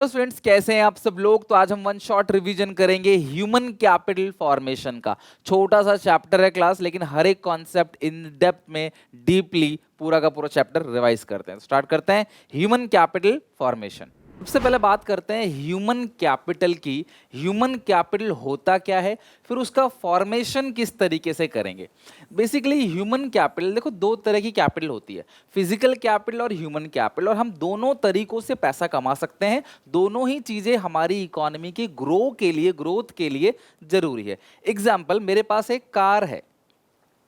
तो स्टूडेंट्स कैसे हैं आप सब लोग। तो आज हम वन शॉट रिवीजन करेंगे ह्यूमन कैपिटल फॉर्मेशन का। छोटा सा चैप्टर है क्लास, लेकिन हर एक कॉन्सेप्ट इन डेप्थ में डीपली पूरा का पूरा चैप्टर रिवाइज करते हैं। स्टार्ट करते हैं ह्यूमन कैपिटल फॉर्मेशन। सबसे पहले बात करते हैं ह्यूमन कैपिटल की। ह्यूमन कैपिटल होता क्या है, फिर उसका फॉर्मेशन किस तरीके से करेंगे। बेसिकली ह्यूमन कैपिटल, देखो दो तरह की कैपिटल होती है, फिजिकल कैपिटल और ह्यूमन कैपिटल। और हम दोनों तरीकों से पैसा कमा सकते हैं। दोनों ही चीजें हमारी इकोनॉमी के ग्रोथ के लिए जरूरी है। एग्जाम्पल, मेरे पास एक कार है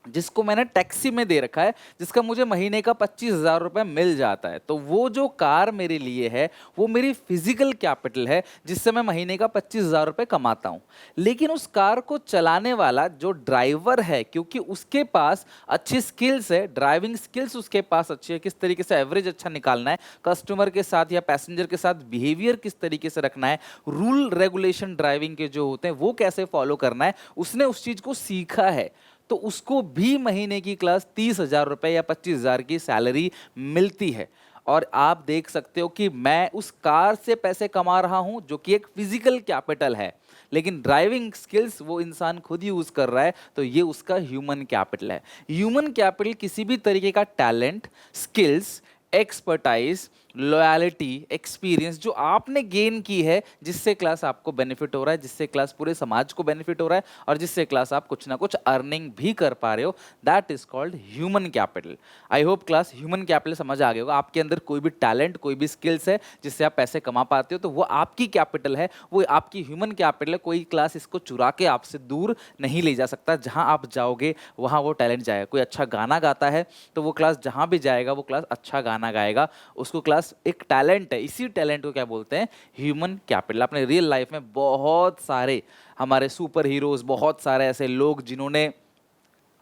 जिसको मैंने टैक्सी में दे रखा है, जिसका मुझे महीने का 25,000 रुपए मिल जाता है। तो वो जो कार मेरे लिए है वो मेरी फिजिकल कैपिटल है, जिससे मैं महीने का 25,000 रुपए कमाता हूं। लेकिन उस कार को चलाने वाला जो ड्राइवर है, क्योंकि उसके पास अच्छी स्किल्स है, ड्राइविंग स्किल्स उसके पास अच्छी है, किस तरीके से एवरेज अच्छा निकालना है, कस्टमर के साथ या पैसेंजर के साथ बिहेवियर किस तरीके से रखना है, रूल रेगुलेशन ड्राइविंग के जो होते हैं वो कैसे फॉलो करना है, उसने उस चीज को सीखा है। तो उसको भी महीने की क्लास 30,000 रुपए या 25,000 की सैलरी मिलती है। और आप देख सकते हो कि मैं उस कार से पैसे कमा रहा हूं, जो कि एक फिजिकल कैपिटल है, लेकिन ड्राइविंग स्किल्स वो इंसान खुद यूज कर रहा है, तो ये उसका ह्यूमन कैपिटल है। ह्यूमन कैपिटल किसी भी तरीके का talent, skills, expertise, loyalty, experience जो आपने गेन की है, जिससे क्लास आपको बेनिफिट हो रहा है, जिससे क्लास पूरे समाज को बेनिफिट हो रहा है, और जिससे क्लास आप कुछ ना कुछ अर्निंग भी कर पा रहे हो, that is called human capital. I hope class human capital समझ आ गया होगा। आपके अंदर कोई भी टैलेंट, कोई भी स्किल्स है जिससे आप पैसे कमा पाते हो, तो वो आपकी कैपिटल है, वो आपकी ह्यूमन कैपिटल है। कोई क्लास इसको चुरा के आपसे दूर नहीं ले जा सकता। जहां आप जाओगे वहां वो टैलेंट जाएगा। कोई अच्छा गाना गाता है तो वो क्लास जहां भी जाएगा वो क्लास अच्छा गाना गाएगा, उसको क्लास एक टैलेंट है। इसी टैलेंट को क्या बोलते हैं, ह्यूमन कैपिटल। अपने रियल लाइफ में बहुत सारे हमारे सुपर हीरोज, बहुत सारे ऐसे लोग जिन्होंने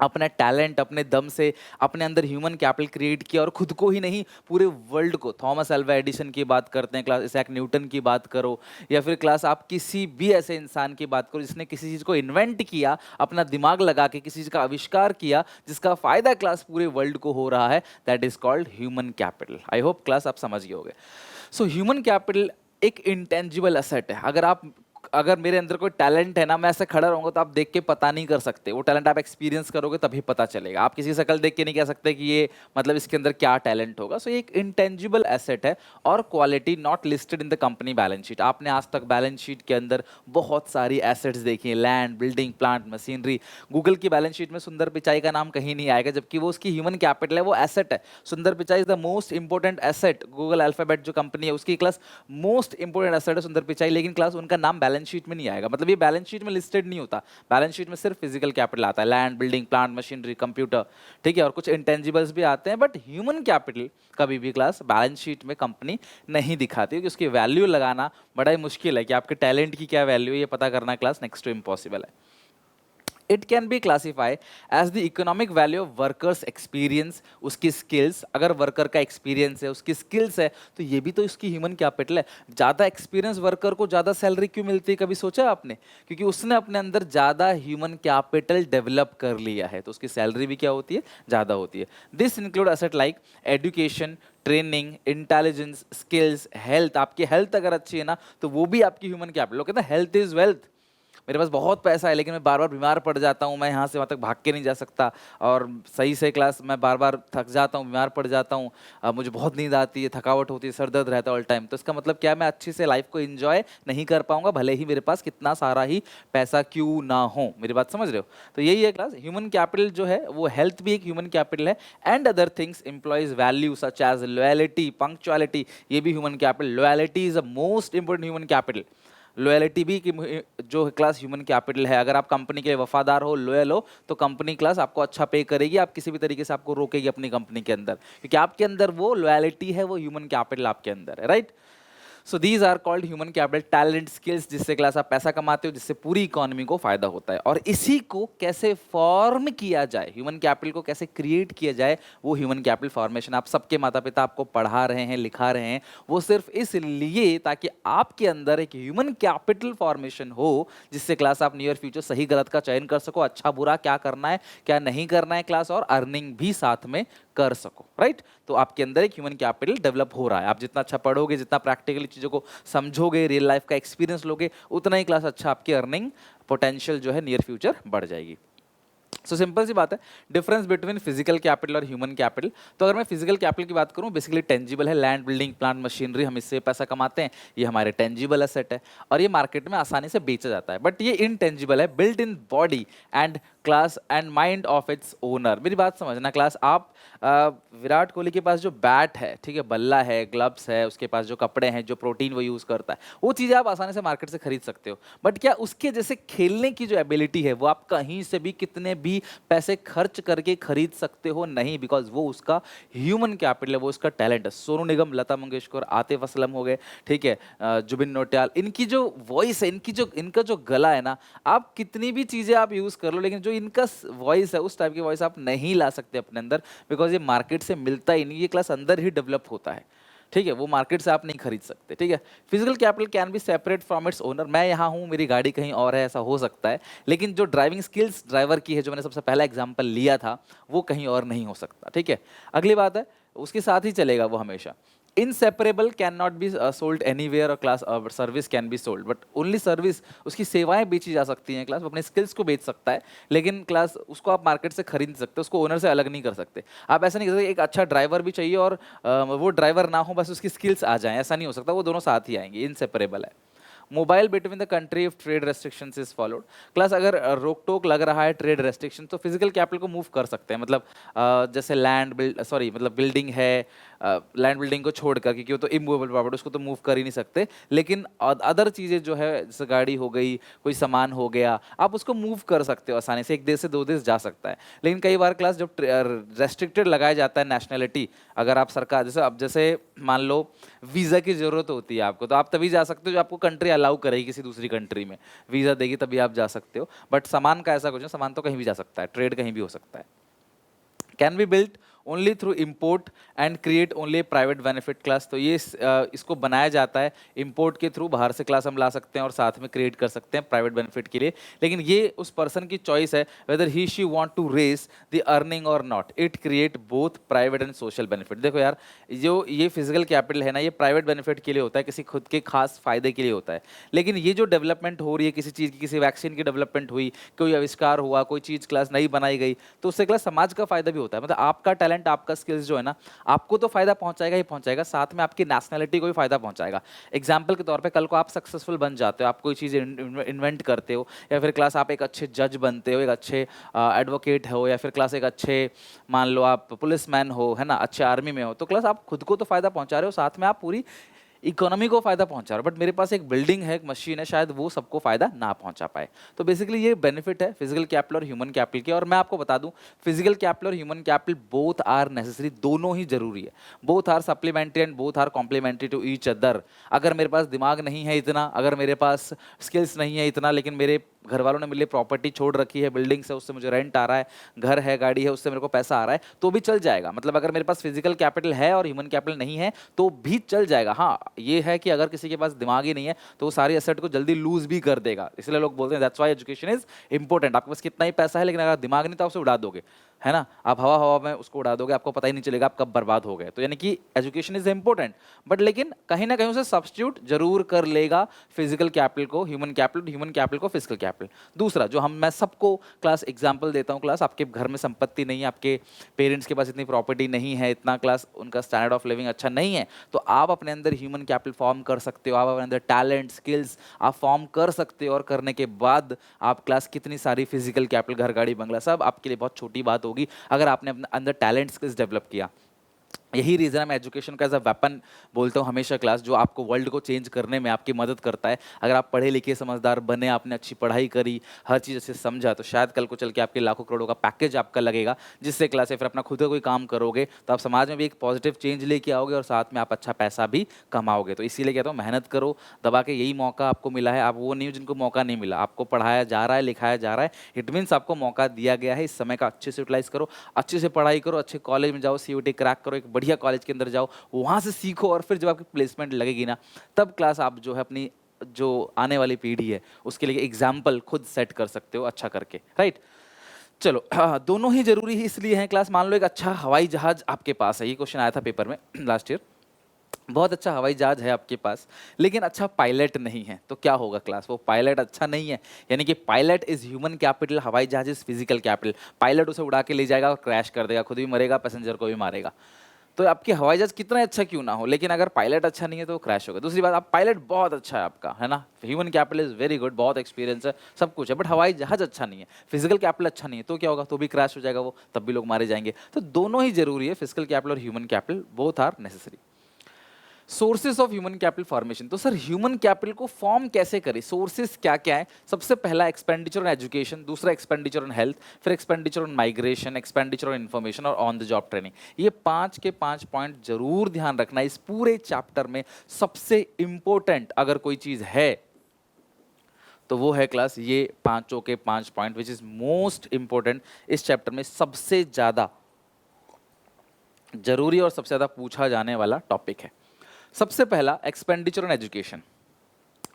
अपना टैलेंट, अपने दम से अपने अंदर ह्यूमन कैपिटल क्रिएट किया, और खुद को ही नहीं पूरे वर्ल्ड को। थॉमस अल्वा एडिसन की बात करते हैं क्लास, इसैक न्यूटन की बात करो, या फिर क्लास आप किसी भी ऐसे इंसान की बात करो जिसने किसी चीज़ को इन्वेंट किया, अपना दिमाग लगा के किसी चीज़ का आविष्कार किया, जिसका फायदा क्लास पूरे वर्ल्ड को हो रहा है, that is called human capital. I hope class आप समझ गए होंगे। सो ह्यूमन कैपिटल एक इंटेंजिबल एसेट है। अगर मेरे अंदर कोई टैलेंट है ना, मैं ऐसे खड़ा रहूंगा तो आप देख के पता नहीं कर सकते। वो टैलेंट आप एक्सपीरियंस करोगे तभी पता चलेगा। आप किसी शक्ल देख के नहीं कह सकते कि ये मतलब इसके अंदर क्या टैलेंट होगा। सो ये एक इंटेंजिबल एसेट है, और quality not listed in the company balance sheet. आपने आज तक बैलेंस शीट के अंदर बहुत सारी एसेट्स देखी हैं, land, building, plant, machinery. Google की बैलेंस शीट में सुंदर पिचाई का नाम कहीं नहीं आएगा, जबकि वो उसकी ह्यूमन कैपिटल है, वो एसेट है। सुंदर Pichai is the most important asset. Google alphabet जो कंपनी है उसकी क्लास मोस्ट इंपॉर्टेंट एसेट है सुंदर पिचाई, लेकिन क्लास उनका नाम बैलेंस शीट में नहीं आएगा। मतलब ये बैलेंस शीट में लिस्टेड नहीं होता। बैलेंस शीट में सिर्फ फिजिकल कैपिटल आता है, land, building, plant, machinery, computer, ठीक है, और कुछ इंटेंजिबल्स भी आते हैं। बट ह्यूमन कैपिटल कभी भी क्लास बैलेंस शीट में कंपनी नहीं दिखाती, क्योंकि उसकी वैल्यू लगाना बड़ा ही मुश्किल है। कि आपके टैलेंट की क्या वैल्यू है ये पता करना क्लास नेक्स्ट टू इम्पॉसिबल है। It can be classify as the economic value of workers experience, उसकी स्किल्स। अगर वर्कर का एक्सपीरियंस है, उसकी स्किल्स है, तो ये भी तो इसकी ह्यूमन कैपिटल है। ज़्यादा एक्सपीरियंस वर्कर को ज़्यादा सैलरी क्यों मिलती है, कभी सोचा आपने? क्योंकि उसने अपने अंदर ज़्यादा ह्यूमन कैपिटल डेवलप कर लिया है, तो उसकी सैलरी भी क्या होती है, ज़्यादा होती है। This include asset like education, training, intelligence, skills, health. आपकी हेल्थ अगर अच्छी है ना, तो वो भी आपकी ह्यूमन कैपिटल। लोग कहते हैं हेल्थ इज वेल्थ। मेरे पास बहुत पैसा है लेकिन मैं बार बार बीमार पड़ जाता हूँ, मैं यहाँ से वहाँ तक भाग के नहीं जा सकता, और सही से क्लास मैं बार बार थक जाता हूँ, बीमार पड़ जाता हूँ, मुझे बहुत नींद आती है, थकावट होती है, सर दर्द रहता है ऑल टाइम। तो इसका मतलब क्या, मैं अच्छे से लाइफ को एंजॉय नहीं कर पाऊंगा, भले ही मेरे पास कितना सारा ही पैसा क्यों ना हो। मेरी बात समझ रहे हो? तो यही है क्लास, ह्यूमन कैपिटल जो है वो हेल्थ भी एक ह्यूमन कैपिटल है, and other things employees value such as loyalty, punctuality, ये भी human capital. Loyalty is a most important human capital. Loyalty भी कि जो क्लास ह्यूमन कैपिटल है। अगर आप कंपनी के लिए वफादार हो, लॉयल हो, तो कंपनी क्लास आपको अच्छा पे करेगी, आप किसी भी तरीके से आपको रोकेगी अपनी कंपनी के अंदर, क्योंकि आपके अंदर वो लॉयलिटी है, वो ह्यूमन कैपिटल आपके अंदर है, right? So these are called human capital, talent, skills, जिससे क्लास आप पैसा कमाते हो, जिससे पूरी इकोनॉमी को फायदा होता है। और इसी को कैसे फॉर्म किया जाए, ह्यूमन कैपिटल को कैसे क्रिएट किया जाए, वो ह्यूमन कैपिटल फॉर्मेशन। आप सबके माता पिता आपको पढ़ा रहे हैं, लिखा रहे हैं, वो सिर्फ इसलिए ताकि आपके अंदर एक ह्यूमन कैपिटल फॉर्मेशन हो, जिससे क्लास आप नियर फ्यूचर सही गलत का चयन कर सको, अच्छा बुरा क्या करना है क्या नहीं करना है क्लास, और अर्निंग भी साथ में कर सको, राइट? तो आपके अंदर एक ह्यूमन कैपिटल डेवलप हो रहा है। आप जितना अच्छा पढ़ोगे, जितना प्रैक्टिकली चीज़ों को समझोगे, रियल लाइफ का एक्सपीरियंस लोगे, उतना ही क्लास अच्छा आपकी अर्निंग पोटेंशियल जो है नियर फ्यूचर बढ़ जाएगी। सो सिंपल सी बात है, डिफरेंस बिटवीन फिजिकल कैपिटल और ह्यूमन कैपिटल। तो अगर मैं फिजिकल कैपिटल की बात करूं, बेसिकली टेंजिबल है, लैंड, बिल्डिंग, प्लांट, मशीनरी, हम इससे पैसा कमाते हैं, ये हमारे टेंजिबल एसेट है और ये मार्केट में आसानी से बेचा जाता है। बट ये इनटेंजिबल है, build in body and class and mind of its owner. मेरी बात समझना क्लास, आप विराट कोहली के पास जो बैट है, ठीक है, बल्ला है, ग्लव्स है, उसके पास जो कपड़े हैं, जो प्रोटीन वो यूज़ करता है, वो चीज़ें आप आसानी से मार्केट से खरीद सकते हो। बट क्या उसके जैसे खेलने की जो एबिलिटी है वो आप कहीं से भी कितने भी पैसे खर्च करके खरीद सकते हो? नहीं, बिकॉज वो उसका ह्यूमन कैपिटल है, वो उसका टैलेंट है। सोनू निगम, लता मंगेशकर, आतिफ असलम हो गए, ठीक है, जुबिन नौटियाल, इनकी जो वॉइस है, इनका जो गला है ना, आप कितनी भी चीज़ें आप यूज़ कर लो, लेकिन जो इनका वॉइस है, उस टाइप की वॉइस आप नहीं ला सकते अपने अंदर, बिकॉज ये मार्केट से मिलता ही नहीं, ये क्लास अंदर ही डेवलप होता है, ठीक है, वो मार्केट से आप नहीं खरीद सकते, ठीक है। Physical capital can be separate from its owner. मैं यहाँ हूँ, मेरी गाड़ी कहीं और है, ऐसा हो सकता है, लेकिन जो ड्राइविंग स्किल्स ड्राइवर की है, जो मैंने सबसे पहला एग्जांपल लिया था, वो कहीं और नहीं हो सकता, ठीक है। अगली बात है, उसके साथ ही चलेगा वो हमेशा। Inseparable can not be sold anywhere, और class service can be sold, but only service, उसकी सेवाएं बेची जा सकती हैं क्लास, वो अपने स्किल्स को बेच सकता है, लेकिन क्लास उसको आप मार्केट से खरीद सकते हो, उसको ओनर से अलग नहीं कर सकते। आप ऐसा नहीं कर सकते एक अच्छा ड्राइवर भी चाहिए और वो ड्राइवर ना हो, बस उसकी स्किल्स आ जाएं, ऐसा नहीं हो सकता, वो दोनों साथ ही आएंगे, इनसेपरेबल है। Mobile between the country if trade restrictions is followed. Class अगर रोक टोक लग रहा है ट्रेड रेस्ट्रिक्शन, तो फिजिकल कैपिटल को मूव कर सकते हैं, मतलब जैसे मतलब बिल्डिंग है, लैंड बिल्डिंग को छोड़कर, क्योंकि वो तो इमूवेबल प्रॉपर्टी, उसको तो मूव कर ही नहीं सकते, लेकिन अदर चीज़ें जो है, जैसे गाड़ी हो गई, कोई सामान हो गया, आप उसको मूव कर सकते हो आसानी से, एक देश से दो देश जा सकता है। लेकिन कई बार क्लास जब रेस्ट्रिक्टेड लगाया जाता है नेशनैलिटी, अगर आप सरकार जैसे मान लो वीज़ा की ज़रूरत होती है आपको, तो आप तभी जा सकते हो जो आपको कंट्री अलाउ करेगी किसी दूसरी कंट्री में, वीज़ा देगी तभी आप जा सकते हो। बट सामान का ऐसा कुछ नहीं, सामान तो कहीं भी जा सकता है, ट्रेड कहीं भी हो सकता है। Can be built only through import and create only private benefit class. तो ये इसको बनाया जाता है इम्पोर्ट के थ्रू, बाहर से क्लास हम ला सकते हैं और साथ में क्रिएट कर सकते हैं प्राइवेट बेनिफिट के लिए, लेकिन ये उस पर्सन की चॉइस है whether he she want to raise the earning और not. It create both private and social benefit. देखो यार, जो ये फिजिकल कैपिटल है ना, ये प्राइवेट बेनिफिट के लिए होता है, किसी खुद के खास फायदे के लिए होता है, लेकिन ये जो डेवलपमेंट हो रही है किसी चीज़ की, किसी वैक्सीन की डेवलपमेंट हुई, कोई आविष्कार हुआ, कोई चीज़ क्लास नई बनाई गई, तो उससे क्लास समाज का फायदा भी होता है। मतलब आपका टैलेंट, आपका स्किल्स जो है ना, आपको तो फायदा पहुंचाएगा ही पहुंचाएगा, साथ में आपकी नेशनैलिटी को भी फायदा पहुंचाएगा। एग्जाम्पल के तौर पे, कल को आप सक्सेसफुल बन जाते हो, आप कोई चीज़ इन्वेंट करते हो, या फिर क्लास आप एक अच्छे जज बनते हो, एक अच्छे एडवोकेट हो, या फिर क्लास एक अच्छे, मान लो आप पुलिसमैन हो, है ना, अच्छे आर्मी में हो, तो क्लास आप खुद को तो फायदा पहुंचा रहे हो, साथ में आप पूरी इकोनॉमी को फायदा पहुंचा रहा है। बट मेरे पास एक बिल्डिंग है, एक मशीन है, शायद वो सबको फायदा ना पहुंचा पाए। तो बेसिकली ये बेनिफिट है फिजिकल कैपिटल और ह्यूमन कैपिटल के। और मैं आपको बता दूं, फिजिकल कैपिटल और human capital both are necessary, दोनों ही जरूरी है, both are supplementary and both are complementary to each other. अगर मेरे पास दिमाग नहीं है इतना, अगर मेरे पास स्किल्स नहीं है इतना, लेकिन मेरे घर वालों ने मेरे लिए प्रॉपर्टी छोड़ रखी है, बिल्डिंग्स है, उससे मुझे रेंट आ रहा है, घर है, गाड़ी है, उससे मेरे को पैसा आ रहा है, तो भी चल जाएगा। मतलब अगर मेरे पास फिजिकल कैपिटल है और ह्यूमन कैपिटल नहीं है तो भी चल जाएगा। हाँ, ये है कि अगर किसी के पास दिमाग ही नहीं है तो वो सारी एसेट को जल्दी लूज भी कर देगा। इसलिए लोग बोलते हैं that's why education is important. आपके पास कितना ही पैसा है, लेकिन अगर दिमाग नहीं तो आप उसे उड़ा दोगे, है ना, आप हवा हवा में उसको उड़ा दोगे, आपको पता ही नहीं चलेगा आप कब बर्बाद हो गए। तो यानी कि एजुकेशन इज इंपॉर्टेंट, बट लेकिन कहीं ना कहीं उसे सब्स्टिट्यूट जरूर कर लेगा फिजिकल कैपिटल को ह्यूमन कैपिटल को फिजिकल कैपिटल। दूसरा जो मैं सबको क्लास एग्जाम्पल देता हूँ, क्लास आपके घर में संपत्ति नहीं है, आपके पेरेंट्स के पास इतनी प्रॉपर्टी नहीं है, इतना क्लास उनका स्टैंडर्ड ऑफ लिविंग अच्छा नहीं है, तो आप अपने अंदर ह्यूमन कैपिटल फॉर्म कर सकते हो, आप अपने अंदर टैलेंट स्किल्स आप फॉर्म कर सकते हो, और करने के बाद आप क्लास कितनी सारी फिजिकल कैपिटल, घर गाड़ी बंगला, सब आपके लिए बहुत छोटी बात होगी अगर आपने अपने अंदर टैलेंट स्किल्स डेवलप किया। यही रीज़न है मैं एजुकेशन का एज अ वेपन बोलता हूँ हमेशा क्लास, जो आपको वर्ल्ड को चेंज करने में आपकी मदद करता है। अगर आप पढ़े लिखे समझदार बने, आपने अच्छी पढ़ाई करी, हर चीज़ अच्छे से समझा, तो शायद कल को चल के आपके लाखों करोड़ों का पैकेज आपका लगेगा, जिससे क्लास या फिर अपना खुद का कोई काम करोगे तो आप समाज में भी एक पॉजिटिव चेंज लेके आओगे और साथ में आप अच्छा पैसा भी कमाओगे। तो इसीलिए कहता हूँ मेहनत करो दबा के, यही मौका आपको मिला है। आप वो नहीं हो जिनको मौका नहीं मिला, आपको पढ़ाया जा रहा है, लिखाया जा रहा है, इट मीन्स आपको मौका दिया गया है। इस समय का अच्छे से यूटिलाइज करो, अच्छे से पढ़ाई करो, अच्छे कॉलेज में जाओ, सीयूटी क्रैक करो, एक बढ़िया कॉलेज के अंदर जाओ, वहां से सीखो, और फिर जब आपकी प्लेसमेंट लगेगी ना, तब क्लास आप जो है अपनी जो आने वाली पीढ़ी है उसके लिए एग्जाम्पल खुद सेट कर सकते हो अच्छा करके, राइट। चलो दोनों ही जरूरी ही इसलिए हैं क्लास। मान लो एक अच्छा हवाई जहाज आपके पास है, ये क्वेश्चन आया था पेपर में लास्ट ईयर। बहुत अच्छा हवाई जहाज है आपके पास, लेकिन अच्छा पायलट नहीं है, तो क्या होगा क्लास? वो पायलट अच्छा नहीं है, यानी कि पायलट इज ह्यूमन कैपिटल, हवाई जहाज इज फिजिकल कैपिटल। पायलट उसे उड़ा के ले जाएगा और क्रैश कर देगा, खुद भी मरेगा, पैसेंजर को भी मारेगा। तो आपकी हवाई जहाज कितना अच्छा क्यों ना हो, लेकिन अगर पायलट अच्छा नहीं है तो वो क्रैश होगा। दूसरी बात, आप पायलट बहुत अच्छा है आपका, है ना, human capital is very good, बहुत एक्सपीरियंस है, सब कुछ है, बट हवाई जहाज अच्छा नहीं है, फिजिकल कैपिटल अच्छा नहीं है, तो क्या होगा? तो भी क्रैश हो जाएगा वो, तब भी लोग मारे जाएंगे। तो दोनों ही जरूरी है, फिजिकल कैपिटल और human capital, both are necessary. Sources of human capital formation, तो सर ह्यूमन कैपिटल को फॉर्म कैसे करें, सोर्सेस क्या क्या है? सबसे पहला एक्सपेंडिचर ऑन एजुकेशन, दूसरा एक्सपेंडिचर ऑन हेल्थ, फिर expenditure on migration, expenditure on information और ऑन द जॉब ट्रेनिंग। ये 5 के 5 पॉइंट जरूर ध्यान रखना। इस पूरे चैप्टर में सबसे इंपॉर्टेंट अगर कोई चीज है तो वो है क्लास ये 5 के 5 point, which is most important. इस चैप्टर में सबसे ज्यादा जरूरी और सबसे ज्यादा पूछा जाने वाला टॉपिक है। सबसे पहला, एक्सपेंडिचर ऑन एजुकेशन।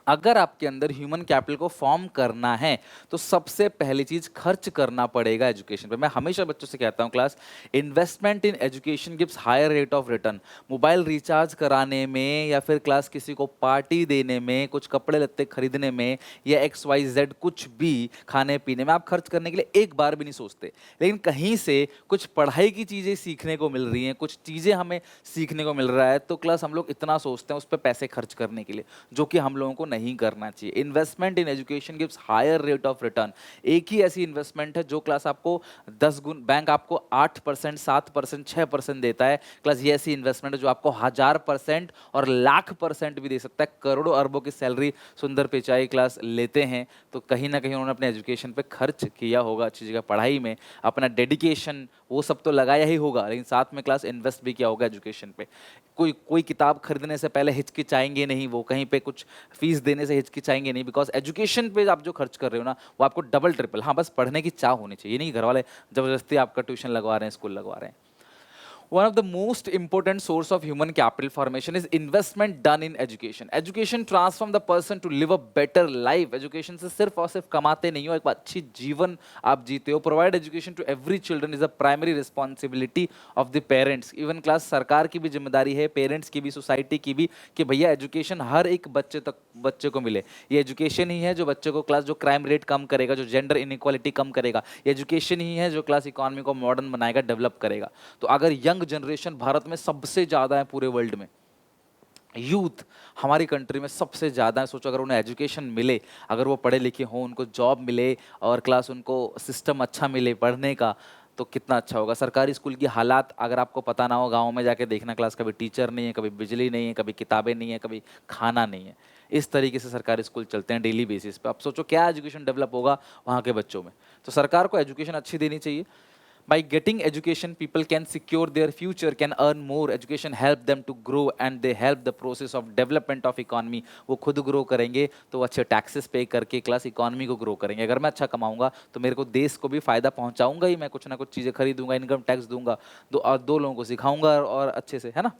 अगर आपके अंदर ह्यूमन कैपिटल को फॉर्म करना है तो सबसे पहली चीज खर्च करना पड़ेगा एजुकेशन पे। मैं हमेशा बच्चों से कहता हूं class, investment in education gives higher rate of return. Mobile recharge कराने में या फिर क्लास किसी को पार्टी देने में, कुछ कपड़े लत्ते खरीदने में, या XYZ कुछ भी खाने पीने में आप खर्च करने के लिए एक बार भी नहीं सोचते। लेकिन कहीं से कुछ पढ़ाई की चीजें सीखने को मिल रही हैं, कुछ चीजें हमें सीखने को मिल रहा है, तो क्लास हम लोग इतना सोचते हैं उस पर पैसे खर्च करने के लिए, जो कि हम लोगों को नहीं करना चाहिए। Investment in education gives higher rate of return. एक ही ऐसी इन्वेस्टमेंट है जो क्लास आपको 10 गुण, बैंक आपको 8%, 7%, 6% देता है, क्लास ये ऐसी इन्वेस्टमेंट है जो आपको 1000% और लाख % भी दे सकता है। करोड़ों अरबों की सैलरी सुंदर पिचाई क्लास लेते हैं, तो कहीं ना कहीं उन्होंने अपने एजुकेशन पे खर्च किया होगा, अच्छी जगह पढ़ाई में अपना डेडिकेशन वो सब तो लगाया ही होगा, लेकिन साथ में क्लास इन्वेस्ट भी किया होगा एजुकेशन पे। कोई कोई किताब खरीदने से पहले हिचकिचाएंगे नहीं, वो कहीं पे कुछ फीस देने से हिचकिचाएंगे नहीं, बिकॉज एजुकेशन पे आप जो खर्च कर रहे हो ना, वो आपको डबल ट्रिपल, हाँ बस पढ़ने की चाह होनी चाहिए, नहीं घर वाले जबरदस्ती आपका ट्यूशन लगवा रहे हैं, स्कूल लगवा रहे हैं। One of the most important source of human capital formation is investment done in education. Education transform the person to live a better life. Education से सिर्फ और सिर्फ कमाते नहीं हो, एक अच्छी जीवन आप जीते हो। Provide education to every children is a primary responsibility of the parents. Even class सरकार की भी जिम्मेदारी है, पेरेंट्स की भी, सोसाइटी की भी, कि भैया एजुकेशन हर एक बच्चे तक, बच्चे को मिले। ये एजुकेशन ही है जो बच्चे को क्लास, जो क्राइम रेट कम करेगा, जो जेंडर इनइक्वालिटी कम करेगा। ये एजुकेशन ही है जो क्लास इकोनॉमी को मॉडर्न बनाएगा, डेवलप करेगा। तो अगर यंग जनरेशन भारत में सबसे ज्यादा है पूरे वर्ल्ड में, यूथ हमारी कंट्री में सबसे ज़्यादा है, सोचो अगर उन्हें एजुकेशन मिले, अगर वो पढ़े लिखे हों, उनको जॉब मिले और क्लास उनको सिस्टम अच्छा मिले पढ़ने का, तो कितना अच्छा होगा। सरकारी स्कूल की हालात अगर आपको पता ना हो, गांव में जाके देखना क्लास, कभी टीचर नहीं है, कभी बिजली नहीं है, कभी किताबें नहीं है, कभी खाना नहीं है। इस तरीके से सरकारी स्कूल चलते हैं डेली बेसिस पे। आप सोचो क्या एजुकेशन डेवलप होगा वहाँ के बच्चों में। तो सरकार को एजुकेशन अच्छी देनी चाहिए। By getting education, people can secure their future, can earn more. Education help them to grow and they help the process of development of economy. वो खुद ग्रो करेंगे तो अच्छे टैक्सेस पे करके क्लास इकोनॉमी को ग्रो करेंगे। अगर मैं अच्छा कमाऊंगा तो मेरे को देश को भी फायदा पहुंचाऊंगा ही, मैं कुछ ना कुछ चीज़ें खरीदूंगा, इनकम टैक्स दूंगा, दो लोगों को सिखाऊंगा और अच्छे से, है ना।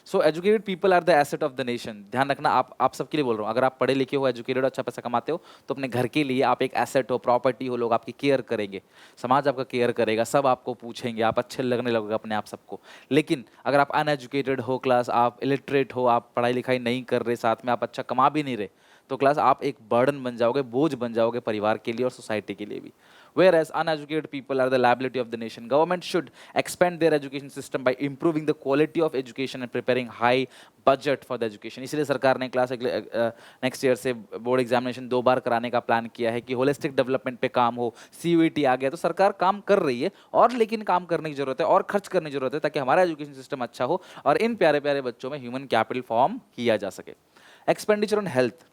So educated people are the asset of the nation. ध्यान रखना, आप सबके लिए बोल रहा हूँ, अगर आप पढ़े लिखे हो, एजुकेटेड हो, अच्छा पैसा कमाते हो, तो अपने घर के लिए आप एक एसेट हो, प्रॉपर्टी हो, लोग आपकी केयर करेंगे, समाज आपका केयर करेगा, सब आपको पूछेंगे, आप अच्छे लगने लगोगे अपने आप सबको। लेकिन अगर आप अनएजुकेटेड हो क्लास, आप इलिटरेट हो, आप पढ़ाई लिखाई नहीं कर रहे, साथ में आप अच्छा कमा भी नहीं रहे, तो क्लास आप एक बर्डन बन जाओगे, बोझ बन जाओगे परिवार के लिए और सोसाइटी के लिए भी। Whereas uneducated people are the liability of the nation. Government should expand their education system by improving the quality of education and preparing high budget for the education. इसलिए सरकार ने क्लास नेक्स्ट ईयर से board examination 2 बार कराने का plan किया है कि holistic development पे काम हो। CUET आ गया, तो सरकार काम कर रही है, और लेकिन काम करने की जरूरत है और खर्च करने की जरूरत है, ताकि हमारा एजुकेशन सिस्टम अच्छा हो और इन प्यारे प्यारे बच्चों में ह्यूमन कैपिटल फॉर्म किया जा सके। एक्सपेंडिचर ऑन हेल्थ,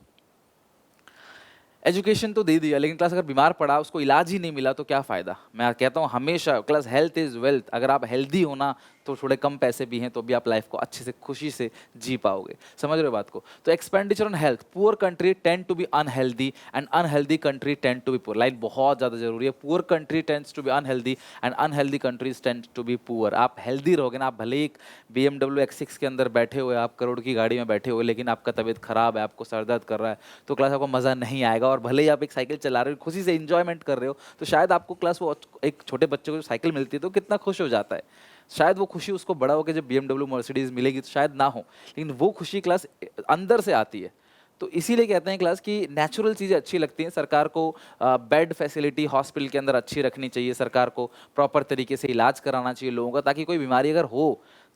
एजुकेशन तो दे दिया, लेकिन क्लास अगर बीमार पड़ा, उसको इलाज ही नहीं मिला, तो क्या फ़ायदा। मैं कहता हूँ हमेशा क्लास, हेल्थ इज़ वेल्थ। अगर आप हेल्दी हो ना, तो थोड़े कम पैसे भी हैं तो भी आप लाइफ को अच्छे से खुशी से जी पाओगे। समझ रहे हो बात को? तो expenditure on health, poor country tend to be unhealthy and unhealthy country tend to be poor. Line बहुत ज़्यादा जरूरी है। Poor country tends to be unhealthy and unhealthy countries tend to be poor. आप हेल्दी रहोगे ना, आप भले एक BMW X6 के अंदर बैठे हुए, आप करोड़ की गाड़ी में बैठे हुए, लेकिन आपका तबीयत खराब है, आपको सर दर्द कर रहा है, तो क्लास आपको मज़ा नहीं आएगा। और भले ही आप एक साइकिल चला रहे हो, खुशी से इंजॉयमेंट कर रहे हो, तो शायद आपको क्लास वो एक छोटे बच्चे को साइकिल मिलती है तो कितना खुश हो जाता है, शायद वो खुशी उसको बड़ा होकर जब BMW मर्सिडीज मिलेगी तो शायद ना हो, लेकिन वो खुशी क्लास अंदर से आती है। तो इसीलिए कहते हैं क्लास की नेचुरल चीज़ें अच्छी लगती हैं। सरकार को बेड फैसिलिटी हॉस्पिटल के अंदर अच्छी रखनी चाहिए, सरकार को प्रॉपर तरीके से इलाज कराना चाहिए लोगों का, ताकि कोई बीमारी अगर हो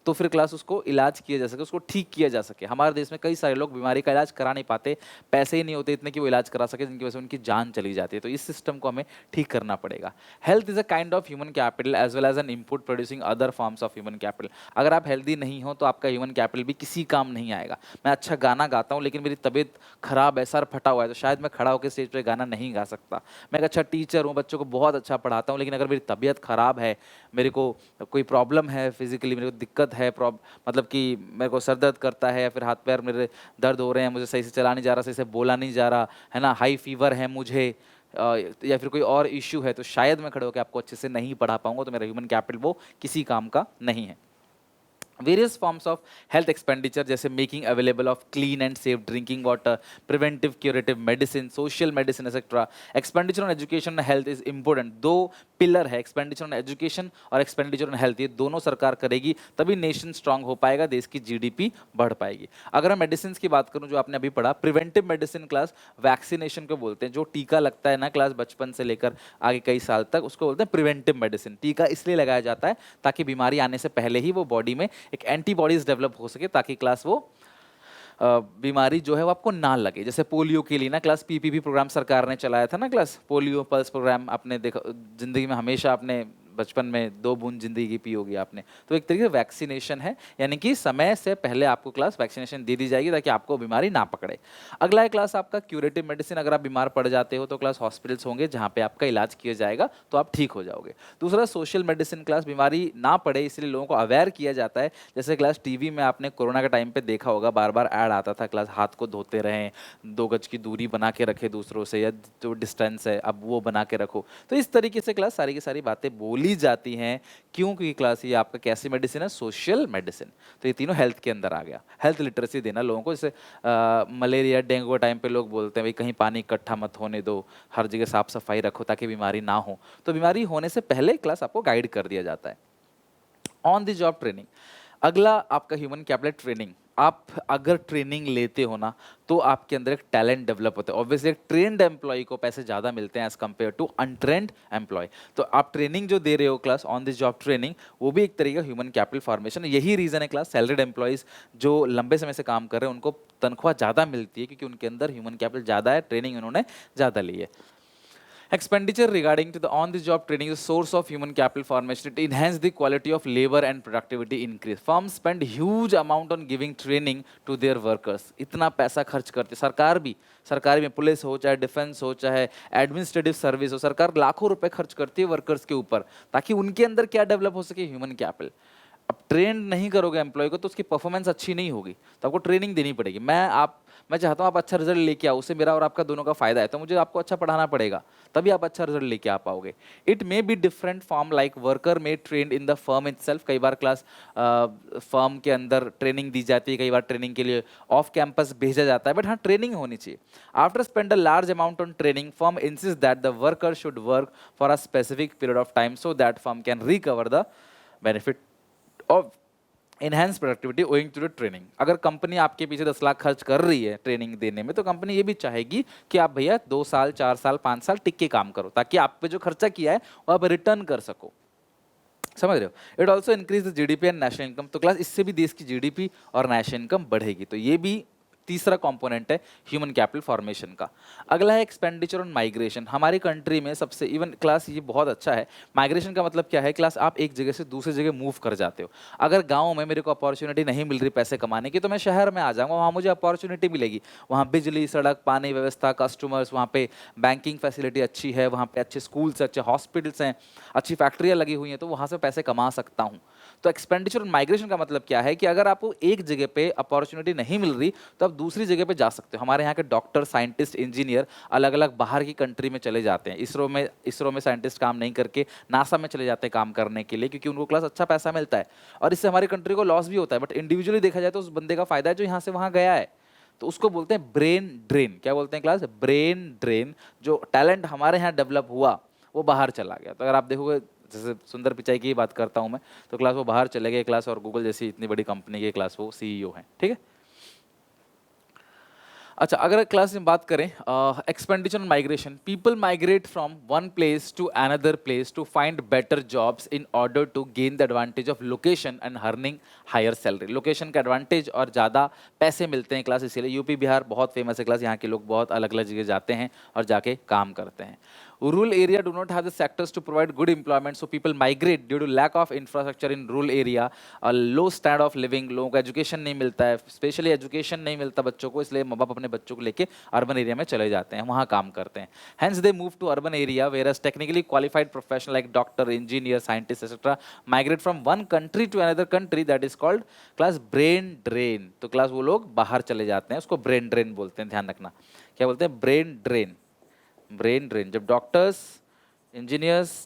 तो फिर क्लास उसको इलाज किया जा सके, उसको ठीक किया जा सके। हमारे देश में कई सारे लोग बीमारी का इलाज करा नहीं पाते, पैसे ही नहीं होते इतने कि वो इलाज करा सके, जिनकी वजह से उनकी जान चली जाती है। तो इस सिस्टम को हमें ठीक करना पड़ेगा। Health is a kind of human capital as well as an input producing other forms of human capital. अगर आप हेल्दी नहीं हो तो आपका ह्यूमन कैपिटल भी किसी काम नहीं आएगा। मैं अच्छा गाना गाता हूँ लेकिन मेरी तबीयत खराब है, सर फटा हुआ है, तो शायद मैं खड़ा होकर स्टेज पर गाना नहीं गा सकता। मैं एक अच्छा टीचर हूँ, बच्चों को बहुत अच्छा पढ़ाता हूँ, लेकिन अगर मेरी तबीयत खराब है, मेरे को कोई प्रॉब्लम है, फिजिकली मेरे को दिक्कत है, मतलब कि मेरे को सर दर्द करता है या फिर हाथ पैर मेरे दर्द हो रहे हैं, मुझे सही से चला नहीं जा रहा, सही से बोला नहीं जा रहा है ना, हाई फीवर है मुझे, या फिर कोई और इश्यू है, तो शायद मैं खड़े होकर आपको अच्छे से नहीं पढ़ा पाऊंगा। तो मेरा ह्यूमन कैपिटल वो किसी काम का नहीं है। Various forms of health expenditure जैसे making available of clean and safe drinking water, preventive curative medicine, social medicine etcetera. Expenditure on education and health is important. दो पिलर है, एक्सपेंडिचर ऑन एजुकेशन और एक्सपेंडिचर ऑन हेल्थ, ये दोनों सरकार करेगी तभी nation strong हो पाएगा, देश की GDP बढ़ पाएगी। अगर मैं मेडिसिन की बात करूं, जो आपने अभी पढ़ा, प्रिवेंटिव मेडिसिन क्लास वैक्सीनेशन को बोलते हैं। जो टीका लगता है ना क्लास बचपन से लेकर आगे कई साल तक, उसको बोलते हैं प्रिवेंटिव मेडिसिन। टीका इसलिए लगाया जाता है ताकि बीमारी आने से पहले ही वो बॉडी में एक एंटीबॉडीज डेवलप हो सके, ताकि क्लास वो बीमारी जो है वो आपको ना लगे। जैसे पोलियो के लिए ना क्लास PPP प्रोग्राम सरकार ने चलाया था ना क्लास, पोलियो पल्स प्रोग्राम। आपने देखा जिंदगी में हमेशा आपने बचपन में 2 बूंद जिंदगी पी होगी आपने, तो एक तरीके से वैक्सीनेशन है, यानी कि समय से पहले आपको क्लास वैक्सीनेशन दे दी जाएगी ताकि आपको बीमारी ना पकड़े। अगला है क्लास आपका क्यूरेटिव मेडिसिन। अगर आप बीमार पड़ जाते हो तो क्लास हॉस्पिटल्स होंगे जहाँ पे आपका इलाज किया जाएगा तो आप ठीक हो जाओगे। दूसरा सोशल मेडिसिन क्लास, बीमारी ना पड़े इसलिए लोगों को अवेयर किया जाता है। जैसे क्लास टीवी में आपने कोरोना के टाइम पे देखा होगा, बार बार ऐड आता था क्लास हाथ को धोते रहें, 2 गज की दूरी बना के रखे दूसरों से, या जो डिस्टेंस है अब वो बना के रखो। तो इस तरीके से क्लास सारी की सारी बातें बोली जाती हैं। क्यों? क्योंकि क्लास ये आपका कैसी मेडिसिन है? Social medicine. तो ये तीनों हेल्थ के अंदर आ गया। हेल्थ लिटरेसी देना लोगों को, जैसे मलेरिया डेंगू के टाइम पे लोग बोलते हैं भाई कहीं पानी इकट्ठा मत होने दो, हर जगह साफ सफाई रखो ताकि बीमारी ना हो। तो बीमारी होने से पहले क्लास आपको गाइड कर दिया जाता है। ऑन द जॉब ट्रेनिंग, अगला आपका ह्यूमन कैपिटल ट्रेनिंग। आप अगर ट्रेनिंग लेते हो ना तो आपके अंदर एक टैलेंट डेवलप होता है। ऑब्वियसली एक ट्रेंड एम्प्लॉय को पैसे ज़्यादा मिलते हैं as compare to untrained employee. तो आप ट्रेनिंग जो दे रहे हो class, on this job training, वो भी एक तरीका ह्यूमन कैपिटल फॉर्मेशन है। यही रीज़न है क्लास सैलरीड एम्प्लॉयज़ जो लंबे समय से काम कर रहे हैं उनको तनख्वाह ज़्यादा मिलती है, क्योंकि उनके अंदर ह्यूमन कैपिटल ज़्यादा है, ट्रेनिंग उन्होंने ज़्यादा ली है। Expenditure regarding to the on-the-job training is a source of human capital formation. It enhances the quality of labor and productivity increase. Firms spend huge amount on giving training to their workers. इतना पैसा खर्च करते, सरकार में police हो चाहे defence हो चाहे एडमिनिस्ट्रेटिव सर्विस हो, सरकार लाखों रुपए खर्च करती है वर्कर्स के ऊपर ताकि उनके अंदर क्या डेवलप हो सके? Human capital. अब ट्रेन नहीं करोगे एम्प्लॉय को तो उसकी परफॉर्मेंस अच्छी नहीं होगी, तो आपको ट्रेनिंग देनी पड़ेगी। मैं चाहता हूँ आप अच्छा रिजल्ट लेके आओ, उससे मेरा और आपका दोनों का फायदा है, तो मुझे आपको अच्छा पढ़ाना पड़ेगा, तभी आप अच्छा रिजल्ट लेके आ पाओगे। It may be different form, like worker may trend in the firm itself. कई बार क्लास फर्म के अंदर ट्रेनिंग दी जाती है, कई बार ट्रेनिंग के लिए ऑफ कैंपस भेजा जाता है, बट हाँ ट्रेनिंग होनी चाहिए। After spend a large amount on training, firm insist that the worker should work for a specific period of time so that firm can recover the benefit of enhance productivity owing to the training. अगर company आपके पीछे 10 लाख खर्च कर रही है training देने में, तो कंपनी ये भी चाहेगी कि आप भैया 2 साल 4 साल 5 साल टिक के काम करो, ताकि आप पे जो खर्चा किया है वो आप रिटर्न कर सको। समझ रहे हो? It also increase the GDP and national income. तो क्लास इससे भी देश की GDP और नेशनल इनकम बढ़ेगी। तो ये भी तीसरा कंपोनेंट है ह्यूमन कैपिटल फॉर्मेशन का। अगला है एक्सपेंडिचर ऑन माइग्रेशन। हमारी कंट्री में सबसे इवन क्लास ये बहुत अच्छा है। माइग्रेशन का मतलब क्या है क्लास? आप एक जगह से दूसरी जगह मूव कर जाते हो। अगर गांव में मेरे को अपॉर्चुनिटी नहीं मिल रही पैसे कमाने की, तो मैं शहर में आ जाऊंगा, वहाँ मुझे अपॉर्चुनिटी मिलेगी। वहाँ बिजली, सड़क, पानी व्यवस्था, कस्टमर्स, वहाँ पे बैंकिंग फैसिलिटी अच्छी है, वहाँ पे अच्छे स्कूल्स, अच्छे हॉस्पिटल्स हैं, अच्छी फैक्ट्रियाँ लगी हुई हैं, तो वहाँ से पैसे कमा सकता हूँ। तो एक्सपेंडिचर ऑन माइग्रेशन का मतलब क्या है कि अगर आपको एक जगह पे अपॉर्चुनिटी नहीं मिल रही तो आप दूसरी जगह पे जा सकते हो। हमारे यहाँ के डॉक्टर, साइंटिस्ट, इंजीनियर अलग अलग बाहर की कंट्री में चले जाते हैं। इसरो में साइंटिस्ट काम नहीं करके नासा में चले जाते हैं काम करने के लिए, क्योंकि उनको क्लास अच्छा पैसा मिलता है और इससे हमारी कंट्री को लॉस भी होता है। बट इंडिविजुअली देखा जाए तो उस बंदे का फायदा है जो यहाँ से वहाँ गया है। तो उसको बोलते हैं ब्रेन ड्रेन। क्या बोलते हैं क्लास? Brain drain. जो टैलेंट हमारे यहाँ डेवलप हुआ वो बाहर चला गया। तो अगर आप देखोगे, जैसे सुंदर पिचाई की बात करता हूँ मैं, तो क्लास वो बाहर चले गए क्लास, और गूगल जैसी इतनी बड़ी कंपनी के क्लास वो सीईओ हैं। ठीक है। अच्छा, अगर क्लास में बात करें expenditure on migration, people migrate from one place to another place to find better jobs in order to gain the advantage of location and earning higher salary. Location का एडवांटेज और ज़्यादा पैसे मिलते हैं क्लास, इसीलिए यूपी बिहार बहुत famous है class. यहाँ के लोग बहुत अलग अलग जगह जाते हैं और जाके काम करते हैं। Rural area do not have the sectors to provide good employment, so people migrate due to lack of infrastructure in rural area, a low standard of living, लोगों को एजुकेशन नहीं मिलता है, स्पेशली एजुकेशन नहीं मिलता बच्चों को, इसलिए माँ बाप अपने बच्चों को लेके अर्बन एरिया में चले जाते हैं, वहाँ काम करते हैं। Hence they move to urban area, whereas technically qualified professional like doctor, engineer, scientist, etc. migrate from one country to another country, that is called class brain drain। तो क्लास वो लोग बाहर चले जाते हैं, उसको ब्रेन ड्रेन बोलते हैं, ध्यान रखना। क्या बोलते हैं? Brain drain. ब्रेन ड्रेन, जब डॉक्टर्स, इंजीनियर्स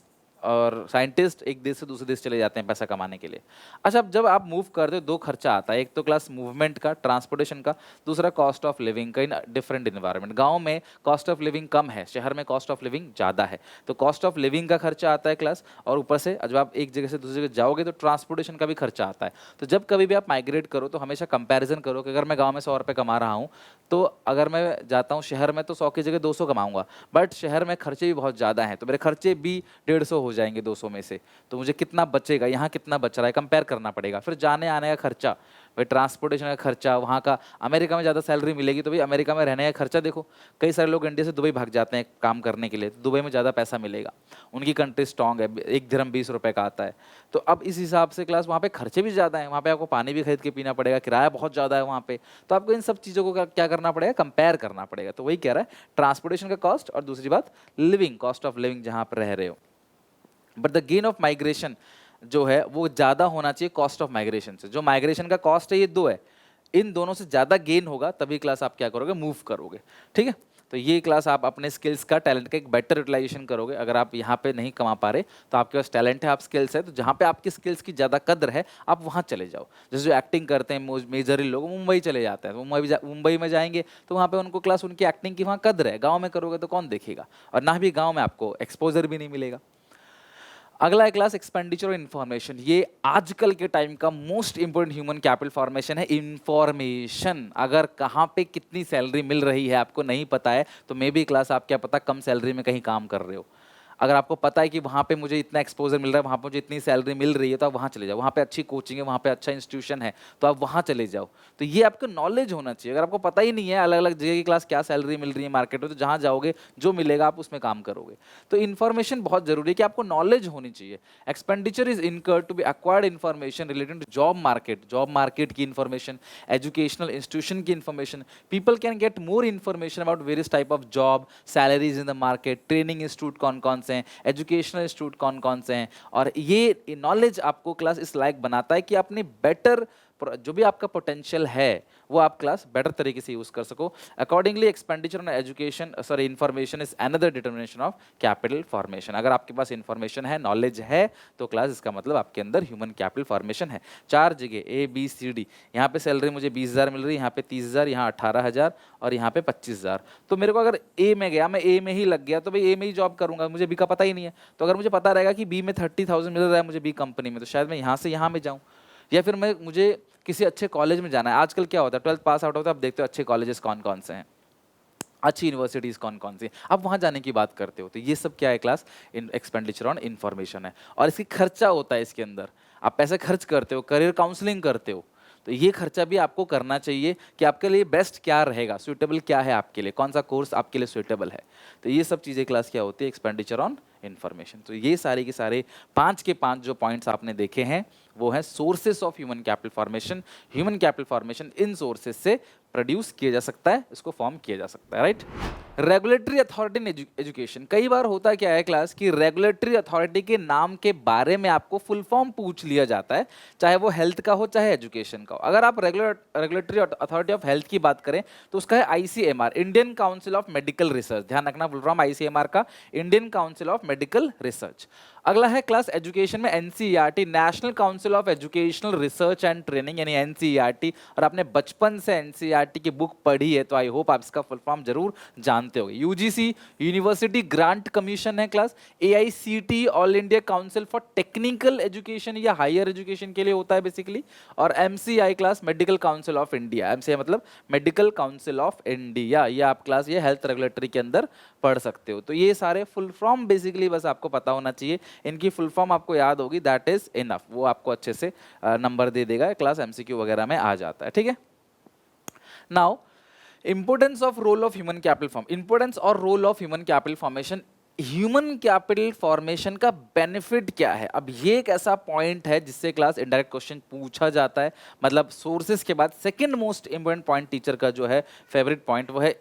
और साइंटिस्ट एक देश से दूसरे देश चले जाते हैं पैसा कमाने के लिए। अच्छा, अब जब आप मूव करते हो दो खर्चा आता है, एक तो क्लास मूवमेंट का, ट्रांसपोर्टेशन का, दूसरा कॉस्ट ऑफ लिविंग का इन डिफरेंट इन्वायरमेंट। गांव में कॉस्ट ऑफ लिविंग कम है, शहर में कॉस्ट ऑफ लिविंग ज़्यादा है, तो कॉस्ट ऑफ लिविंग का खर्चा आता है क्लास, और ऊपर से जब आप एक जगह से दूसरी जगह जाओगे तो ट्रांसपोर्टेशन का भी खर्चा आता है। तो जब कभी भी आप माइग्रेट करो तो हमेशा कंपेरिजन करो कि अगर मैं गाँव में 100 रुपये कमा रहा हूँ तो अगर मैं जाता हूँ शहर में तो 100 की जगह 200 कमाऊंगा, बट शहर में खर्चे भी बहुत ज़्यादा हैं, तो मेरे खर्चे भी 150 हो जाएंगे 200 में से, तो मुझे कितना बचेगा, यहाँ कितना बच रहा है, कंपेयर करना पड़ेगा। फिर जाने आने का खर्चा, भाई ट्रांसपोर्टेशन का खर्चा, वहाँ का अमेरिका में ज़्यादा सैलरी मिलेगी तो भाई अमेरिका में रहने का खर्चा देखो। कई सारे लोग इंडिया से दुबई भाग जाते हैं काम करने के लिए, तो दुबई में ज़्यादा पैसा मिलेगा, उनकी कंट्री स्ट्रॉन्ग है, 1 दिरहम 20 रुपये का आता है। तो अब इस हिसाब से क्लास वहाँ पे खर्चे भी ज़्यादा हैं, वहाँ पे आपको पानी भी खरीद के पीना पड़ेगा, किराया बहुत ज़्यादा है वहाँ पे, तो आपको इन सब चीज़ों को क्या करना पड़ेगा? कंपेयर करना पड़ेगा। तो वही कह रहा है, ट्रांसपोर्टेशन का कॉस्ट और दूसरी बात लिविंग, कॉस्ट ऑफ लिविंग जहाँ पर रह रहे हो। But the gain of migration जो है वो ज़्यादा होना चाहिए कॉस्ट ऑफ माइग्रेशन से। जो माइग्रेशन का कॉस्ट है ये 2 है, इन दोनों से ज़्यादा गेन होगा तभी क्लास आप क्या करोगे? मूव करोगे। ठीक है, तो ये क्लास आप अपने स्किल्स का, टैलेंट का एक बेटर यूटिलाइजेशन करोगे। अगर आप यहाँ पे नहीं कमा पा रहे तो आपके पास टैलेंट है, आप स्किल्स है, तो जहाँ पे आपकी स्किल्स की ज़्यादा कदर है आप वहाँ चले जाओ। जैसे जो एक्टिंग करते हैं मेजरली लोग मुंबई चले जाते हैं, तो मुंबई में जाएंगे तो वहाँ पे उनको क्लास, उनकी एक्टिंग की वहाँ कदर है। गाँव में करोगे तो कौन देखेगा, और ना भी गाँव में आपको एक्सपोजर भी नहीं मिलेगा। अगला है क्लास एक्सपेंडिचर और इन्फॉर्मेशन। ये आजकल के टाइम का most important human capital formation है, इन्फॉर्मेशन। अगर कहाँ पे कितनी सैलरी मिल रही है आपको नहीं पता है तो मे बी क्लास आप क्या पता कम सैलरी में कहीं काम कर रहे हो। अगर आपको पता है कि वहाँ पे मुझे इतना एक्सपोजर मिल रहा है, वहाँ पे मुझे इतनी सैलरी मिल रही है, तो आप वहाँ चले जाओ। वहाँ पे अच्छी कोचिंग है, वहाँ पे अच्छा इंस्टीट्यूशन है, तो आप वहाँ चले जाओ। तो ये आपको नॉलेज होना चाहिए। अगर आपको पता ही नहीं है अलग अलग जगह की क्लास क्या सैलरी मिल रही है मार्केट में, तो जहाँ जाओगे जो मिलेगा आप उसमें काम करोगे। तो इन्फॉर्मेशन बहुत जरूरी है कि आपको नॉलेज होनी चाहिए। Expenditure is incurred to be acquired information related to job market की इन्फॉर्मेशन, एजुकेशनल इंस्टीट्यूशन की information. People can get more information about various type of job, salaries in the market, training institute कौन कौन से हैं, educational institute कौन कौन से हैं। और ये नॉलेज आपको क्लास इस लायक बनाता है कि अपने बेटर जो भी आपका पोटेंशियल है वो आप क्लास बेटर तरीके से यूज कर सको। Accordingly expenditure on education information is another determination of capital formation. अगर आपके पास इन्फॉर्मेशन है, नॉलेज है, तो क्लास इसका मतलब आपके अंदर ह्यूमन कैपिटल फॉर्मेशन है। 4 जगह ABCD, यहाँ पे सैलरी मुझे 20,000 मिल रही है, यहाँ पे 30,000, यहाँ 18,000 और यहाँ पे 25,000। तो मेरे को अगर A में गया, मैं A में ही लग गया, तो भाई A में ही जॉब करूंगा, मुझे B का पता ही नहीं है। तो अगर मुझे पता रहेगा कि B में 30,000 मिल रहा है मुझे B कंपनी में, तो शायद मैं यहाँ से यहाँ में जाऊँ, या फिर मुझे किसी अच्छे कॉलेज में जाना है। आजकल क्या होता है, 12th पास आउट होता है, आप देखते हो अच्छे कॉलेजेस कौन कौन से हैं, अच्छी यूनिवर्सिटीज़ कौन कौन सी, आप वहाँ जाने की बात करते हो। तो ये सब क्या है क्लास? एक्सपेंडिचर ऑन इन्फॉर्मेशन है। और इसकी खर्चा होता है, इसके अंदर आप पैसे खर्च करते हो, करियर काउंसलिंग करते हो, तो ये खर्चा भी आपको करना चाहिए कि आपके लिए बेस्ट क्या रहेगा, सुइटेबल क्या है आपके लिए, कौन सा कोर्स आपके लिए सुइटेबल है। तो ये सब चीज़ें क्लास क्या होती है? Expenditure on information. तो ये सारे के सारे 5 के 5 जो पॉइंट्स आपने देखे हैं वो है sources of human capital formation. Human capital formation in sources से प्रोड्यूस किया जा सकता है, इसको फॉर्म किया जा सकता है, right. Regulatory authority in education, कई बार होता क्या है क्लास कि रेगुलेटरी अथॉरिटी के नाम के बारे में आपको फुल फॉर्म पूछ लिया जाता है, चाहे वो हेल्थ का हो चाहे एजुकेशन का हो। अगर आप रेगुलेटरी अथॉरिटी ऑफ हेल्थ की बात करें तो उसका है ICMR, Indian council of medical research. ध्यान रखना फुल फॉर्म आईसीएमआर का Indian council of medical research. अगला है क्लास एजुकेशन में NCERT, national council of educational research and training, यानी एनसीईआरटी। और आपने बचपन से एनसीईआरटी की बुक पढ़ी है तो आई होप आप इसका फुल फॉर्म जरूर जानते होंगे। यूजीसी, यूनिवर्सिटी ग्रांट कमीशन है class. AICT, all India council for technical education या हायर एजुकेशन के लिए होता है बेसिकली। और MCI class, medical council of India. MCI मतलब मेडिकल काउंसिल ऑफ इंडिया। ये आप क्लास ये हेल्थ रेगुलेटरी के अंदर पढ़ सकते हो। तो ये सारे फुल फॉर्म बेसिकली बस आपको पता होना चाहिए, इनकी फुल फॉर्म आपको याद होगी, दैट इज इनफ। वो आपको अच्छे से नंबर दे देगा, क्लास एमसीक्यू वगैरह में आ जाता है, ठीक है। Now importance of role of human capital form, importance और role of human capital formation. Human capital formation का बेनिफिट क्या है? अब ये एक ऐसा पॉइंट है जिससे क्लास इनडायरेक्ट क्वेश्चन पूछा जाता है, मतलब सोर्सेज के बाद second most important point teacher का जो है फेवरेट पॉइंट वो है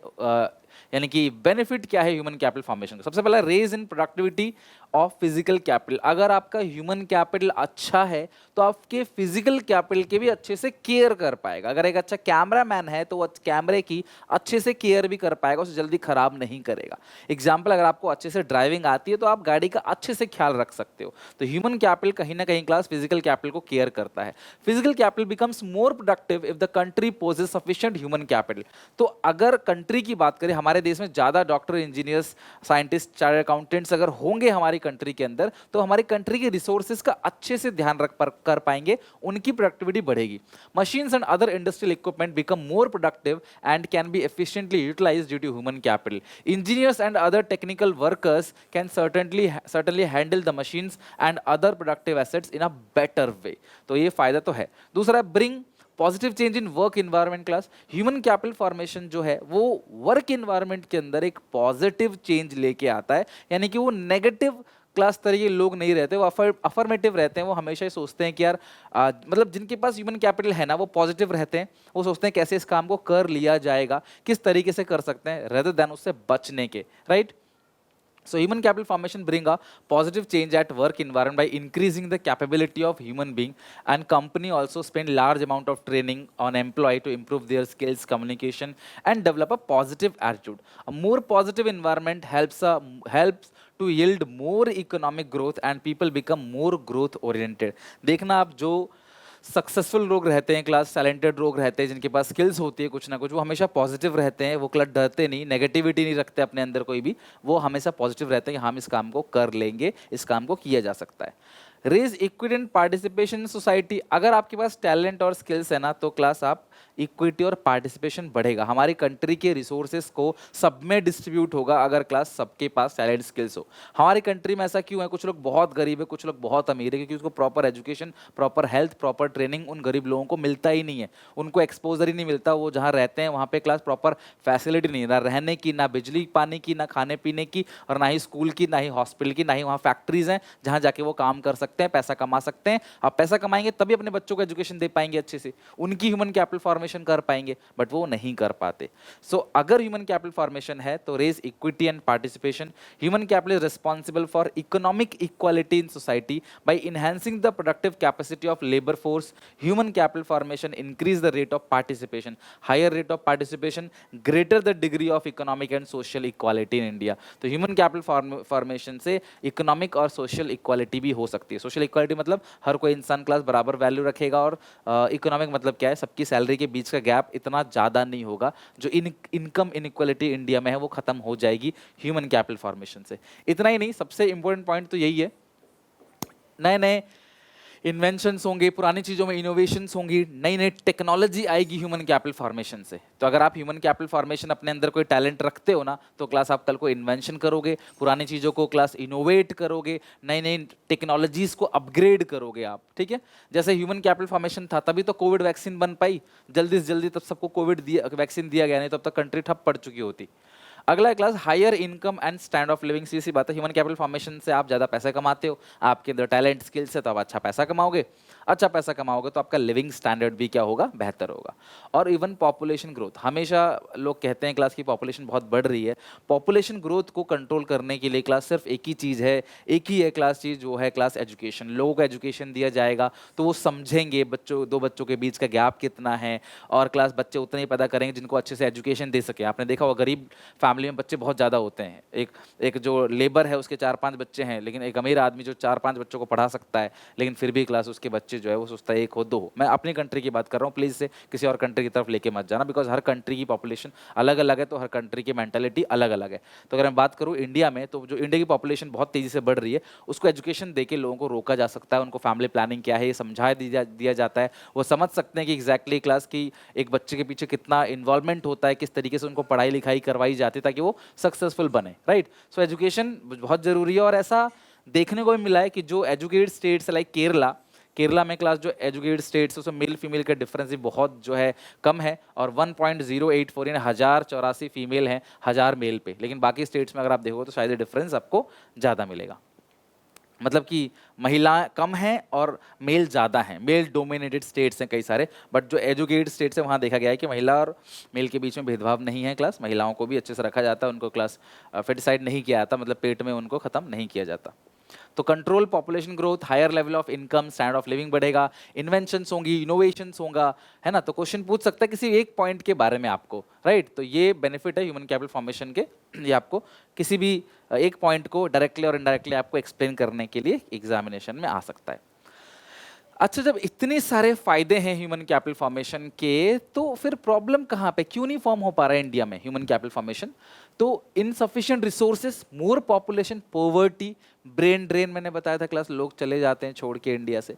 यानी कि बेनिफिट क्या है ह्यूमन कैपिटल फॉर्मेशन का। सबसे पहला, raise in productivity of physical capital. अगर आपका ह्यूमन कैपिटल अच्छा है तो आपके फिजिकल कैपिटल के भी अच्छे से केयर कर पाएगा। अगर एक अच्छा कैमरा मैन है तो वो कैमरे की अच्छे से केयर भी कर पाएगा, उसे जल्दी खराब नहीं करेगा। एग्जाम्पल, अगर आपको अच्छे से ड्राइविंग आती है तो आप गाड़ी का अच्छे से ख्याल रख सकते हो। तो ह्यूमन कैपिटल कहीं ना कहीं क्लास फिजिकल कैपिटल को केयर करता है। Physical capital becomes more productive if the country possess sufficient human capital. तो अगर कंट्री की बात करें, हमारे देश में ज्यादा doctor, engineers, scientist, chartered accountants अगर होंगे हमारी कंट्री के अंदर तो हमारी कंट्री के रिसोर्सेज का अच्छे से ध्यान रख कर पाएंगे, उनकी प्रोडक्टिविटी बढ़ेगी। Machines and other industrial equipment become more productive and can be efficiently utilized due to human capital. Engineers and other technical workers can certainly handle the machines and other productive assets in a better way. तो ये फायदा तो है। दूसरा, bring positive change in work environment class. Human capital formation जो है वो work environment के अंदर एक पॉजिटिव चेंज लेके आता है, यानी कि वो नेगेटिव क्लास तरीके लोग नहीं रहते, वो अफर्मेटिव रहते हैं। वो हमेशा ही सोचते हैं कि यार मतलब जिनके पास ह्यूमन कैपिटल है ना वो पॉजिटिव रहते हैं, वो सोचते हैं कैसे इस काम को कर लिया जाएगा, किस तरीके से कर सकते हैं, रेदर देन उससे बचने के, right. So human capital formation bring a positive change at work environment by increasing the capability of human being, and company also spend large amount of training on employee to improve their skills, communication and develop a positive attitude. A more positive environment helps to yield more economic growth and people become more growth oriented. देखना आप जो successful लोग रहते हैं class, talented लोग रहते हैं जिनके पास स्किल्स होती है कुछ ना कुछ, वो हमेशा पॉजिटिव रहते हैं, वो क्लास डरते नहीं, नेगेटिविटी नहीं रखते अपने अंदर कोई भी, वो हमेशा पॉजिटिव रहते हैं कि हम इस काम को कर लेंगे, इस काम को किया जा सकता है। Raise equity and participation in society. अगर आपके पास टैलेंट और स्किल्स है ना तो क्लास आप इक्विटी और पार्टिसिपेशन बढ़ेगा। हमारी कंट्री के रिसोर्सेज को सब में डिस्ट्रीब्यूट होगा अगर क्लास सबके पास टैलेंट स्किल्स हो। हमारी कंट्री में ऐसा क्यों है, कुछ लोग बहुत गरीब है, कुछ लोग बहुत अमीर है, क्योंकि उसको proper education, proper health, proper training उन गरीब लोगों को मिलता ही नहीं है, उनको एक्सपोजर ही नहीं मिलता। वो जहाँ रहते हैं वहाँ पे क्लास प्रॉपर फैसिलिटी नहीं है, ना रहने की, ना बिजली पानी की, ना खाने पीने की, और ना ही स्कूल की, ना ही हॉस्पिटल की, ना ही वहाँ फैक्ट्रीज हैं जहाँ जाके वो काम कर सकते हैं, पैसा कमा सकते हैं। आप पैसा कमाएंगे तभी अपने बच्चों को एजुकेशन दे पाएंगे अच्छे से, उनकी ह्यूमन कैपिटल फॉर्मेशन कर पाएंगे, बट वो नहीं कर पाते। सो अगर ह्यूमन कैपिटल फॉर्मेशन है तो raise equity and participation. Human capital is responsible for economic equality in society by enhancing the productive capacity of labour force. Human capital formation increase the rate of participation, higher rate of participation, greater the degree of economic and social equality in India. तो human capital formation से economic और social equality भी हो सकती है। Social equality मतलब हर कोई इंसान क्लास बराबर वैल्यू रखेगा, और इकोनॉमिक मतलब क्या है, सबकी सैलरी के बीच का गैप इतना ज़्यादा नहीं होगा, जो इनकम इनइक्वालिटी इंडिया में है वो खत्म हो जाएगी ह्यूमन कैपिटल फॉर्मेशन से। इतना ही नहीं, सबसे इंपॉर्टेंट पॉइंट तो यही है, नए नए इन्वेंशंस होंगे, पुरानी चीज़ों में इनोवेशंस होंगी, नई नई टेक्नोलॉजी आएगी ह्यूमन कैपिटल फॉर्मेशन से। तो अगर आप ह्यूमन कैपिटल फॉर्मेशन अपने अंदर कोई टैलेंट रखते हो ना तो क्लास आप कल को इन्वेंशन करोगे, पुरानी चीज़ों को क्लास इनोवेट करोगे, नई नई टेक्नोलॉजीज को अपग्रेड करोगे आप, ठीक है। जैसे ह्यूमन कैपिटल फॉर्मेशन था तभी तो कोविड वैक्सीन बन पाई जल्दी से जल्दी, तब सबको कोविड वैक्सीन दिया गया, नहीं तब तक कंट्री ठप पड़ चुकी होती। अगला है class higher income and stand of living. सी बात है, ह्यूमन कैपिटल फॉर्मेशन से आप ज्यादा पैसे कमाते हो, आपके अंदर टैलेंट स्किल्स है तो आप अच्छा पैसा कमाओगे, अच्छा पैसा कमाओगे तो आपका लिविंग स्टैंडर्ड भी क्या होगा, बेहतर होगा। और इवन पॉपुलेशन ग्रोथ, हमेशा लोग कहते हैं क्लास की पॉपुलेशन बहुत बढ़ रही है, पॉपुलेशन ग्रोथ को कंट्रोल करने के लिए क्लास सिर्फ एक ही चीज़ है, एक ही है क्लास चीज़, जो है क्लास एजुकेशन। लोगों को एजुकेशन दिया जाएगा तो वो समझेंगे बच्चों, दो बच्चों के बीच का गैप कितना है, और क्लास बच्चे उतने ही पैदा करेंगे जिनको अच्छे से एजुकेशन दे सके। आपने देखा होगा गरीब फैमिली में बच्चे बहुत ज़्यादा होते हैं, एक एक जो लेबर है उसके 4-5 बच्चे हैं, लेकिन एक अमीर आदमी जो 4-5 बच्चों को पढ़ा सकता है, लेकिन फिर भी क्लास उसके बच्चे जो है वो सोचता है एक हो, दो हो। मैं अपनी कंट्री की बात कर रहा हूँ, प्लीज़ से किसी और कंट्री की तरफ लेके मत जाना, बिकॉज हर कंट्री की पॉपुलेशन अलग अलग है, तो हर कंट्री की मेंटालिटी अलग अलग है। तो अगर मैं बात करूँ इंडिया में, तो जो इंडिया की पॉपुलेशन बहुत तेज़ी से बढ़ रही है, उसको एजुकेशन देके लोगों को रोका जा सकता है, उनको फैमिली प्लानिंग क्या है ये समझा दिया जाता है, वो समझ सकते हैं कि एग्जैक्टली क्लास की एक बच्चे के पीछे कितना इन्वॉल्वमेंट होता है, किस तरीके से उनको पढ़ाई लिखाई करवाई जाती है ताकि वो सक्सेसफुल बने, राइट। सो एजुकेशन बहुत ज़रूरी है। और ऐसा देखने को भी मिला है कि जो educated states like Kerala, Kerala में क्लास जो एजुकेटेड स्टेट्स उसमें मेल फीमेल का डिफरेंस भी बहुत जो है कम है, और 1.084 यानी 1084 फीमेल हैं 1000 मेल पे। लेकिन बाकी स्टेट्स में अगर आप देखोगे तो शायद ये डिफरेंस आपको ज़्यादा मिलेगा, मतलब कि महिला कम हैं और मेल ज़्यादा हैं। मेल डोमिनेटेड स्टेट्स हैं कई सारे, बट जो एजुकेटेड स्टेट्स हैं वहाँ देखा गया है कि महिला और मेल के बीच में भेदभाव नहीं है। क्लास महिलाओं को भी अच्छे से रखा जाता है, उनको क्लास फेटिसाइड नहीं किया जाता, मतलब पेट में उनको ख़त्म नहीं किया जाता। तो control population growth, higher level of income, standard of living बढ़ेगा, इन्वेंशंस होंगी, इनोवेशंस होगा, है ना। तो क्वेश्चन पूछ सकता है किसी एक पॉइंट के बारे में आपको, राइट। तो ये बेनिफिट है ह्यूमन कैपिटल फॉर्मेशन के, ये आपको किसी भी एक पॉइंट को डायरेक्टली और इनडायरेक्टली आपको एक्सप्लेन करने के लिए एग्जामिनेशन में आ सकता है। अच्छा, जब इतने सारे फायदे हैं ह्यूमन कैपिटल फॉर्मेशन के, तो फिर प्रॉब्लम कहाँ पे, क्यों नहीं फॉर्म हो पा रहा है इंडिया में ह्यूमन कैपिटल फॉर्मेशन? तो insufficient resources, more population, poverty, brain drain, मैंने बताया था क्लास, लोग चले जाते हैं छोड़ के इंडिया से।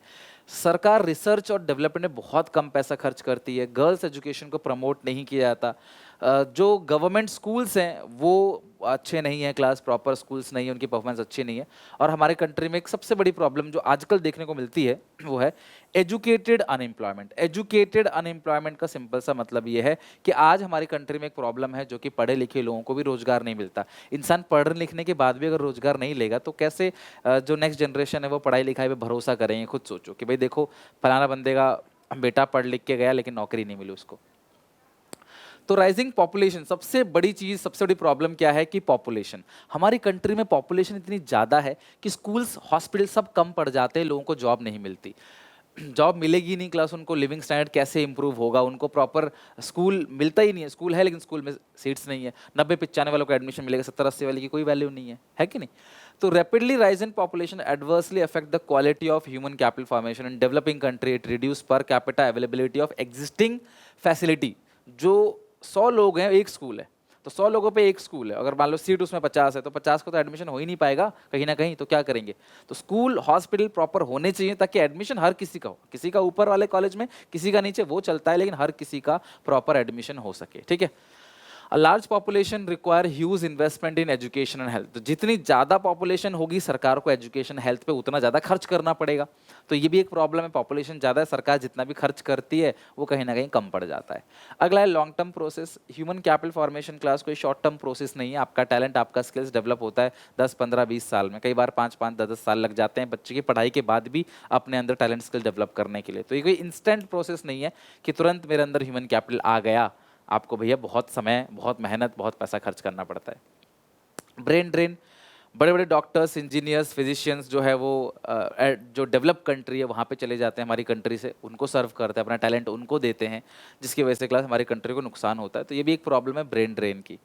सरकार रिसर्च और डेवलपमेंट में बहुत कम पैसा खर्च करती है, गर्ल्स एजुकेशन को प्रमोट नहीं किया जाता, जो गवर्नमेंट स्कूल्स हैं वो अच्छे नहीं हैं, क्लास प्रॉपर स्कूल्स नहीं है, उनकी परफॉर्मेंस अच्छी नहीं है। और हमारे कंट्री में एक सबसे बड़ी प्रॉब्लम जो आजकल देखने को मिलती है वो है एजुकेटेड अनएम्प्लॉयमेंट। एजुकेटेड अनएम्प्लॉयमेंट का सिंपल सा मतलब ये है कि आज हमारी कंट्री में एक प्रॉब्लम है जो कि पढ़े लिखे लोगों को भी रोजगार नहीं मिलता। इंसान पढ़ने लिखने के बाद भी अगर रोजगार नहीं लेगा तो कैसे जो नेक्स्ट जनरेशन है वो पढ़ाई लिखाई पे भरोसा करेंगे? खुद सोचो कि भाई देखो फलाना बंदे का बेटा पढ़ लिख के गया लेकिन नौकरी नहीं मिली उसको। तो राइजिंग पॉपुलेशन, सबसे बड़ी चीज़, सबसे बड़ी प्रॉब्लम क्या है कि पॉपुलेशन। हमारी कंट्री में पॉपुलेशन इतनी ज़्यादा है कि स्कूल्स, हॉस्पिटल सब कम पड़ जाते हैं, लोगों को जॉब नहीं मिलती। जॉब मिलेगी नहीं क्लास, उनको लिविंग स्टैंडर्ड कैसे इंप्रूव होगा, उनको प्रॉपर स्कूल मिलता ही नहीं है। स्कूल है लेकिन स्कूल में सीट्स नहीं है, 90-95 वालों को एडमिशन मिलेगा, 70-80 वाले की कोई वैल्यू नहीं है कि नहीं? तो rapidly rise in population adversely affect the quality of human capital formation in developing country. It reduce per capita availability of existing facility. जो 100 लोग हैं, एक स्कूल है, तो 100 लोगों पे एक स्कूल है, अगर मान लो सीट उसमें 50 है तो 50 को तो एडमिशन हो ही नहीं पाएगा कहीं ना कहीं, तो क्या करेंगे? तो स्कूल हॉस्पिटल प्रॉपर होने चाहिए ताकि एडमिशन हर किसी का हो, किसी का ऊपर वाले कॉलेज में, किसी का नीचे, वो चलता है, लेकिन हर किसी का प्रॉपर एडमिशन हो सके, ठीक है। A large population require huge investment in education and health. तो जितनी ज़्यादा पॉपुलेशन होगी सरकार को एजुकेशन हेल्थ पे उतना ज़्यादा खर्च करना पड़ेगा। तो ये भी एक प्रॉब्लम है, पॉपुलेशन ज़्यादा है, सरकार जितना भी खर्च करती है वो कहीं ना कहीं कम पड़ जाता है। अगला है long term process. Human capital formation class कोई शॉर्ट टर्म प्रोसेस नहीं है। आपका टैलेंट, आपका स्किल्स डेवलप होता है 10-15-20 साल में, कई बार 5-5, 10-10 साल लग जाते हैं बच्चे की पढ़ाई के बाद भी अपने अंदर टैलेंट स्किल डेवलप करने के लिए। तो ये कोई इंस्टेंट प्रोसेस नहीं है कि तुरंत मेरे अंदर ह्यूमन कैपिटल आ गया। आपको भैया बहुत समय, बहुत मेहनत, बहुत पैसा खर्च करना पड़ता है। ब्रेन ड्रेन, बड़े बड़े डॉक्टर्स, इंजीनियर्स, फिजिशियंस जो है वो जो डेवलप कंट्री है वहाँ पे चले जाते हैं हमारी कंट्री से, उनको सर्व करते हैं, अपना टैलेंट उनको देते हैं, जिसकी वजह से क्लास हमारी कंट्री को नुकसान होता है। तो ये भी एक प्रॉब्लम है ब्रेन ड्रेन की।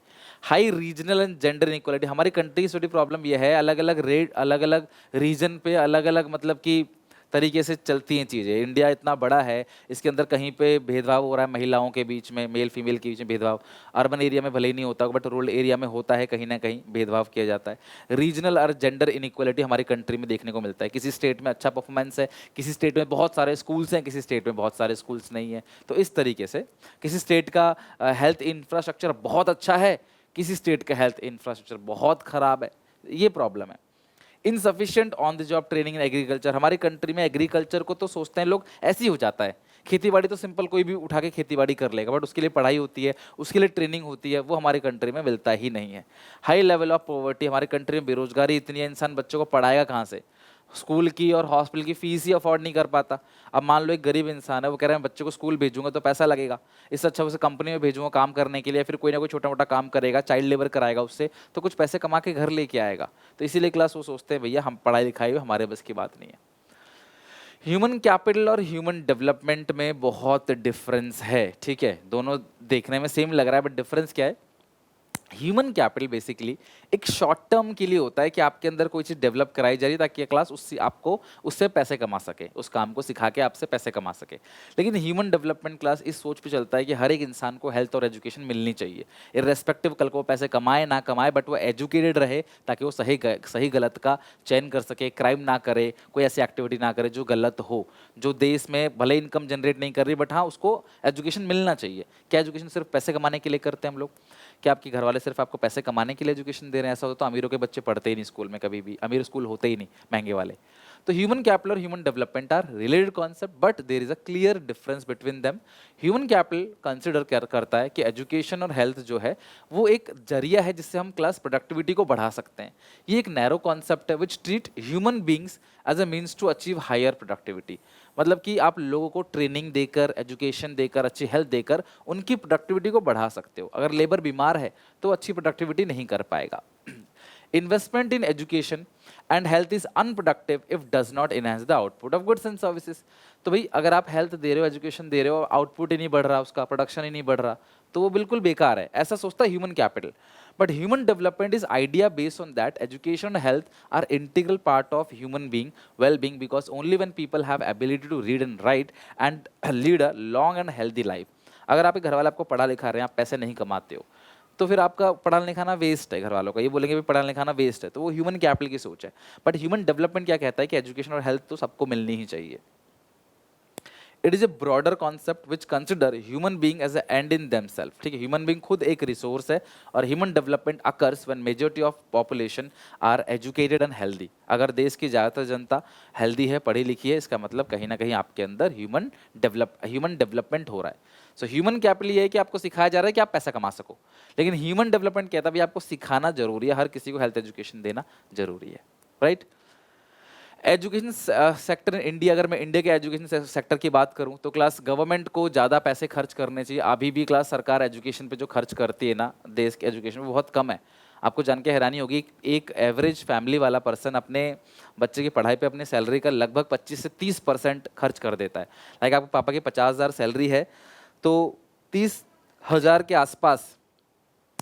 High regional and gender inequality, हमारी कंट्री की छोटी प्रॉब्लम ये है, अलग अलग रेट, अलग अलग रीजन पे अलग अलग मतलब कि तरीके से चलती हैं चीज़ें। इंडिया इतना बड़ा है, इसके अंदर कहीं पे भेदभाव हो रहा है महिलाओं के बीच में, मेल फीमेल के बीच में भेदभाव। अर्बन एरिया में भले ही नहीं होता बट रूरल एरिया में होता है, कहीं ना कहीं भेदभाव किया जाता है। रीजनल और जेंडर इनइक्वालिटी हमारी कंट्री में देखने को मिलता है। किसी स्टेट में अच्छा परफॉर्मेंस है, किसी स्टेट में बहुत सारे स्कूल्स हैं, किसी स्टेट में बहुत सारे स्कूल्स नहीं है। तो इस तरीके से किसी स्टेट का हेल्थ इंफ्रास्ट्रक्चर बहुत अच्छा है, किसी स्टेट का हेल्थ इंफ्रास्ट्रक्चर बहुत ख़राब है, ये प्रॉब्लम है। Insufficient on the job training in agriculture, हमारी कंट्री में एग्रीकल्चर को तो सोचते हैं लोग ऐसे ही हो जाता है खेती बाड़ी तो सिंपल कोई भी उठा के खेती बाड़ी कर लेगा, बट उसके लिए पढ़ाई होती है, उसके लिए ट्रेनिंग होती है, वो हमारी कंट्री में मिलता ही नहीं है। हाई लेवल ऑफ पॉवर्टी, हमारी कंट्री में बेरोजगारी इतनी है, इंसान बच्चों को पढ़ाएगा कहाँ से? स्कूल की और हॉस्पिटल की फीस ही अफोर्ड नहीं कर पाता। अब मान लो एक गरीब इंसान है, वो कह रहे हैं बच्चे को स्कूल भेजूंगा तो पैसा लगेगा, इससे अच्छा उसे कंपनी में भेजूंगा काम करने के लिए, फिर कोई ना कोई छोटा मोटा काम करेगा, चाइल्ड लेबर कराएगा उससे, तो कुछ पैसे कमा के घर लेके आएगा। तो इसीलिए क्लास वो सोचते हैं भैया हम पढ़ाई लिखाई हमारे बस की बात नहीं है। ह्यूमन कैपिटल और ह्यूमन डेवलपमेंट में बहुत डिफरेंस है, ठीक है, दोनों देखने में सेम लग रहा है, बट डिफरेंस क्या है? ह्यूमन कैपिटल बेसिकली एक शॉर्ट टर्म के लिए होता है कि आपके अंदर कोई चीज़ डेवलप कराई जा रही है ताकि क्लास उससे आपको उससे पैसे कमा सके, उस काम को सिखा के आपसे पैसे कमा सके। लेकिन ह्यूमन डेवलपमेंट क्लास इस सोच पे चलता है कि हर एक इंसान को हेल्थ और एजुकेशन मिलनी चाहिए, इर्रेस्पेक्टिव कल को वो पैसे कमाए ना कमाए, बट वो एजुकेटेड रहे ताकि वो सही गलत का चयन कर सके, क्राइम ना करे, कोई ऐसी एक्टिविटी ना करे जो गलत हो, जो देश में भले इनकम जनरेट नहीं कर रही, बट हाँ उसको एजुकेशन मिलना चाहिए। क्या एजुकेशन सिर्फ पैसे कमाने के लिए करते हैं हम लोग? क्या आपके घर वाले सिर्फ आपको पैसे कमाने के लिए एजुकेशन दे रहे हैं? ऐसा होता तो अमीरों के बच्चे पढ़ते ही नहीं स्कूल में, कभी भी अमीर स्कूल होते ही नहीं, महंगे वाले। तो ह्यूमन कैपिटल और human development are related concept, but there is a clear difference between them. Human capital consider करता है कि एजुकेशन और हेल्थ जो है वो एक जरिया है जिससे हम क्लास प्रोडक्टिविटी को बढ़ा सकते हैं। ये एक नैरो कॉन्सेप्ट है which treat human beings as a means to achieve higher productivity. मतलब कि आप लोगों को ट्रेनिंग देकर, एजुकेशन देकर, अच्छी हेल्थ देकर उनकी प्रोडक्टिविटी को बढ़ा सकते हो। अगर लेबर बीमार है तो अच्छी प्रोडक्टिविटी नहीं कर पाएगा। Investment in education and health is unproductive if does not enhance the output of goods and services. तो भाई अगर आप हेल्थ दे रहे हो, एजुकेशन दे रहे हो, आउटपुट ही नहीं बढ़ रहा, उसका प्रोडक्शन ही नहीं बढ़ रहा, तो वो बिल्कुल बेकार है, ऐसा सोचता है human capital. But human development is idea based on that education and health are integral part of human being well-being, because only when people have ability to read and write and lead a long and healthy life। अगर आपके घर वाले आपको पढ़ा लिखा रहे हैं, आप पैसे नहीं कमाते हो, तो फिर आपका पढ़ा लिखाना वेस्ट है। घर वालों का ये बोलेंगे भी पढ़ा लिखाना वेस्ट है, तो वो ह्यूमन कैपिटल की सोच है। बट ह्यूमन डेवलपमेंट क्या कहता है कि एजुकेशन और हेल्थ तो सबको मिलनी ही चाहिए। It is a broader concept which consider human being as a end in themself. ठीक है, ह्यूमन बीइंग खुद एक रिसोर्स है, और human development occurs when majority of population are educated and healthy. अगर देश की ज़्यादातर जनता हेल्दी है, पढ़ी लिखी है, इसका मतलब कहीं ना कहीं आपके अंदर ह्यूमन डेवलपमेंट हो रहा है। सो ह्यूमन कैपिटल ये है कि आपको सिखाया जा रहा है कि आप पैसा कमा सको, लेकिन ह्यूमन डेवलपमेंट कहता है भी आपको सिखाना जरूरी है, हर किसी को हेल्थ एजुकेशन देना जरूरी है, right. Education sector in India, अगर मैं इंडिया के एजुकेशन सेक्टर की बात करूं तो क्लास गवर्नमेंट को ज़्यादा पैसे खर्च करने चाहिए। अभी भी क्लास सरकार एजुकेशन पे जो खर्च करती है ना, देश के एजुकेशन में बहुत कम है। आपको जान के हैरानी होगी, एक एवरेज फैमिली वाला पर्सन अपने बच्चे की पढ़ाई पे अपने सैलरी का लगभग 25 से 30% खर्च कर देता है। लाइक आपके पापा की 50,000 सैलरी है, तो 30,000 के आसपास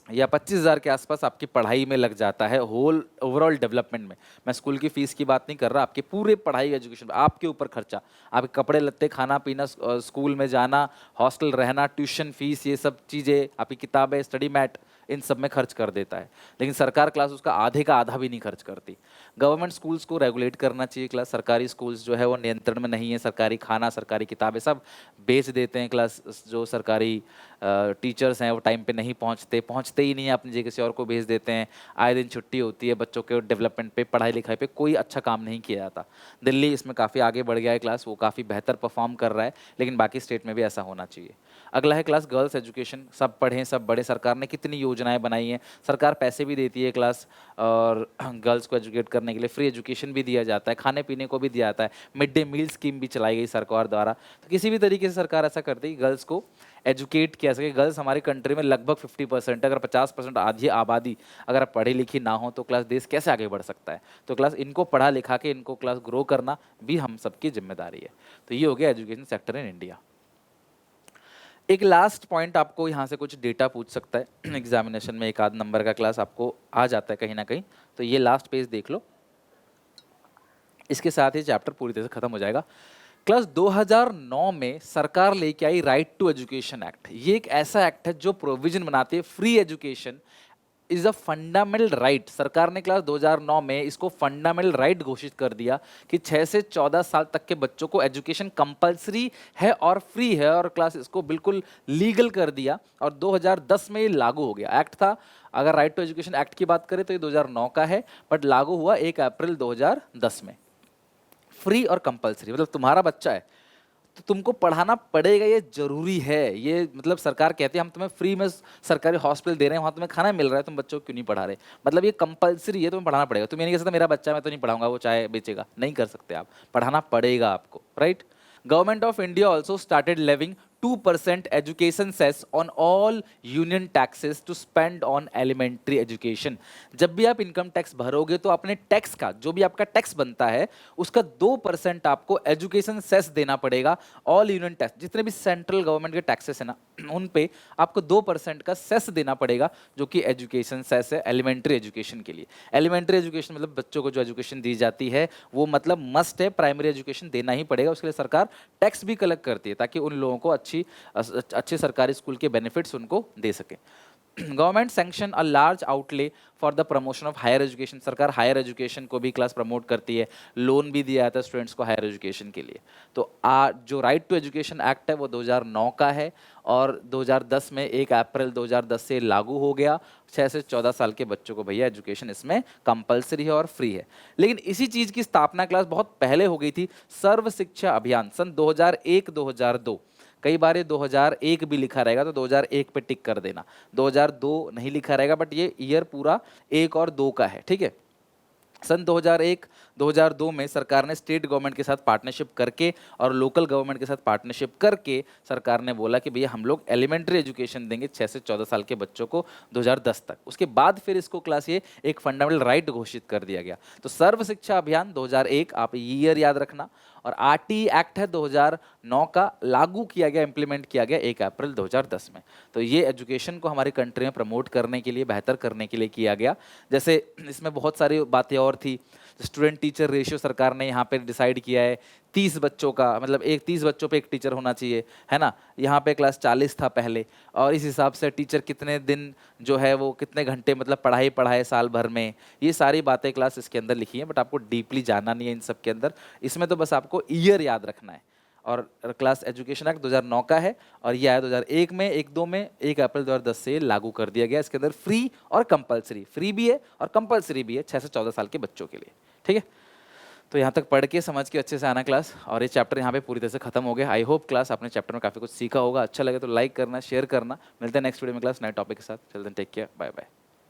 या 25,000 के आसपास आपकी पढ़ाई में लग जाता है, होल ओवरऑल डेवलपमेंट में। मैं स्कूल की फीस की बात नहीं कर रहा, आपके पूरे पढ़ाई एजुकेशन आपके ऊपर खर्चा, आपके कपड़े लत्ते, खाना पीना, स्कूल में जाना, हॉस्टल रहना, ट्यूशन फीस, ये सब चीज़ें, आपकी किताबें, स्टडी मैट, इन सब में खर्च कर देता है। लेकिन सरकार क्लास उसका आधे का आधा भी नहीं खर्च करती। गवर्नमेंट स्कूल्स को रेगुलेट करना चाहिए क्लास, सरकारी स्कूल्स जो है वो नियंत्रण में नहीं है। सरकारी खाना, सरकारी किताबें सब बेच देते हैं क्लास। जो सरकारी टीचर्स हैं वो टाइम पे नहीं पहुंचते ही नहीं है, अपनी जगह किसी और को भेज देते हैं। आए दिन छुट्टी होती है, बच्चों के डेवलपमेंट पे, पढ़ाई लिखाई पे कोई अच्छा काम नहीं किया जाता। दिल्ली इसमें काफ़ी आगे बढ़ गया है क्लास, वो काफ़ी बेहतर परफॉर्म कर रहा है, लेकिन बाकी स्टेट में भी ऐसा होना चाहिए। अगला है क्लास गर्ल्स एजुकेशन। सब पढ़ें सब बड़े, सरकार ने कितनी योजनाएं बनाई हैं, सरकार पैसे भी देती है क्लास, और गर्ल्स को एजुकेट करने के लिए फ्री एजुकेशन भी दिया जाता है, खाने पीने को भी दिया जाता है, मिड डे मील स्कीम भी चलाई गई सरकार द्वारा। तो किसी भी तरीके से सरकार ऐसा करती है कि गर्ल्स को एजुकेट किया सके। गर्ल्स हमारी कंट्री में लगभग 50% है, अगर 50% आधी आबादी अगर आप पढ़ी लिखी ना हो तो क्लास देश कैसे आगे बढ़ सकता है। तो क्लास इनको पढ़ा लिखा के इनको क्लास ग्रो करना भी हम सबकी जिम्मेदारी है। तो ये हो गया एजुकेशन सेक्टर इन इंडिया। एक लास्ट पॉइंट, आपको यहाँ से कुछ डेटा पूछ सकता है एग्जामिनेशन में, एक आध नंबर का क्लास आपको आ जाता है कहीं ना कहीं, तो ये लास्ट पेज देख लो, इसके साथ ही चैप्टर पूरी तरह से खत्म हो जाएगा। क्लास 2009 में सरकार लेके आई राइट टू एजुकेशन एक्ट। ये एक ऐसा एक्ट है जो प्रोविजन बनाती है free education is a fundamental right. सरकार ने क्लास 2009 में इसको फंडामेंटल राइट घोषित कर दिया कि 6 से 14 साल तक के बच्चों को एजुकेशन कंपलसरी है और फ्री है, और क्लास इसको बिल्कुल लीगल कर दिया, और 2010 में ये लागू हो गया। एक्ट था, अगर राइट टू एजुकेशन एक्ट की बात करें तो ये 2009 का है, बट लागू हुआ 1 अप्रैल 2010 में। फ्री और कंपलसरी, मतलब तुम्हारा बच्चा है तो तुमको पढ़ाना पड़ेगा, ये जरूरी है। ये मतलब सरकार कहती है हम तुम्हें फ्री में सरकारी हॉस्पिटल दे रहे हैं, वहाँ तुम्हें खाना मिल रहा है, तुम बच्चों को क्यों नहीं पढ़ा रहे? मतलब ये कंपलसरी है, तुम्हें पढ़ाना पड़ेगा। तुम ये नहीं कह सकते मेरा बच्चा मैं तो नहीं पढ़ाऊंगा, वो चाय बेचेगा, नहीं कर सकते आप, पढ़ाना पड़ेगा आपको, right? Government of India also started levying 2% education cess on all union taxes to spend on elementary education। जब भी आप इनकम टैक्स भरोगे तो अपने टैक्स का, जो भी आपका टैक्स बनता है उसका 2% आपको एजुकेशन सेस देना पड़ेगा। ऑल यूनियन टैक्स, जितने भी सेंट्रल गवर्नमेंट के टैक्सेस है ना, उन पे आपको 2% का सेस देना पड़ेगा, जो कि एजुकेशन सेस है एलिमेंट्री एजुकेशन के लिए। एलिमेंट्री एजुकेशन मतलब बच्चों को जो एजुकेशन दी जाती है वो मतलब मस्ट है, प्राइमरी एजुकेशन देना ही पड़ेगा, उसके लिए सरकार टैक्स भी कलेक्ट करती है ताकि उन लोगों को अच्छे सरकारी स्कूल के बेनिफिट्स उनको दे सके। Government sanction a large outlay for the promotion of higher education. सरकार हायर एजुकेशन को भी क्लास प्रमोट करती है, लोन भी दिया जाता है स्टूडेंट्स को हायर एजुकेशन के लिए। तो जो राइट टू एजुकेशन एक्ट है वो 2009 का है और 2010 में 1 अप्रैल 2010 से लागू हो गया। 6 से 14 साल के बच्चों को भैया एजुकेशन इसमें कंपलसरी है और फ्री है। लेकिन इसी चीज़ की स्थापना क्लास बहुत पहले हो गई थी, सर्व शिक्षा अभियान सन 2001-2002। कई बार ये 2001 भी लिखा रहेगा तो 2001 पे टिक कर देना, 2002 नहीं लिखा रहेगा, बट ये ईयर पूरा 1 और 2 का है, ठीक है। सन 2001-2002 में सरकार ने स्टेट गवर्नमेंट के साथ पार्टनरशिप करके और लोकल गवर्नमेंट के साथ पार्टनरशिप करके सरकार ने बोला कि भैया हम लोग एलिमेंट्री एजुकेशन देंगे 6 से 14 साल के बच्चों को 2010 तक। उसके बाद फिर इसको क्लास ये एक फंडामेंटल राइट घोषित कर दिया गया। तो सर्व शिक्षा अभियान 2001, आप ईयर याद रखना, और आरटी एक्ट है 2009 का, लागू किया गया, इंप्लीमेंट किया गया 1 अप्रैल 2010 में। तो ये एजुकेशन को हमारी कंट्री में प्रमोट करने के लिए, बेहतर करने के लिए किया गया। जैसे इसमें बहुत सारी बातें और थी। स्टूडेंट टीचर रेशियो सरकार ने यहाँ पे डिसाइड किया है 30 बच्चों का, मतलब 30 बच्चों पे एक टीचर होना चाहिए, है ना। यहाँ पे क्लास 40 था पहले, और इस हिसाब से टीचर कितने दिन जो है वो कितने घंटे मतलब पढ़ाई पढ़ाए साल भर में, ये सारी बातें क्लास इसके अंदर लिखी हैं, बट आपको डीपली जानना नहीं है इन सब के अंदर। इसमें तो बस आपको ईयर याद रखना है। और क्लास एजुकेशन एक्ट 2009 का है और ये आया 2001 में, 1-2 में, 1 अप्रैल 2010 से लागू कर दिया गया। इसके अंदर फ्री और कंपलसरी, फ्री भी है और कंपलसरी भी है 6 से 14 साल के बच्चों के लिए, ठीक है। तो यहाँ तक पढ़ के समझ के अच्छे से आना क्लास, और ये चैप्टर यहाँ पे पूरी तरह से खत्म हो गया। आई होप क्लास आपने चैप्टर में काफ़ी कुछ सीखा होगा। अच्छा लगे तो लाइक करना, शेयर करना। मिलते हैं नेक्स्ट वीडियो में क्लास नए टॉपिक के साथ। चलते हैं, टेक केयर, बाय बाय।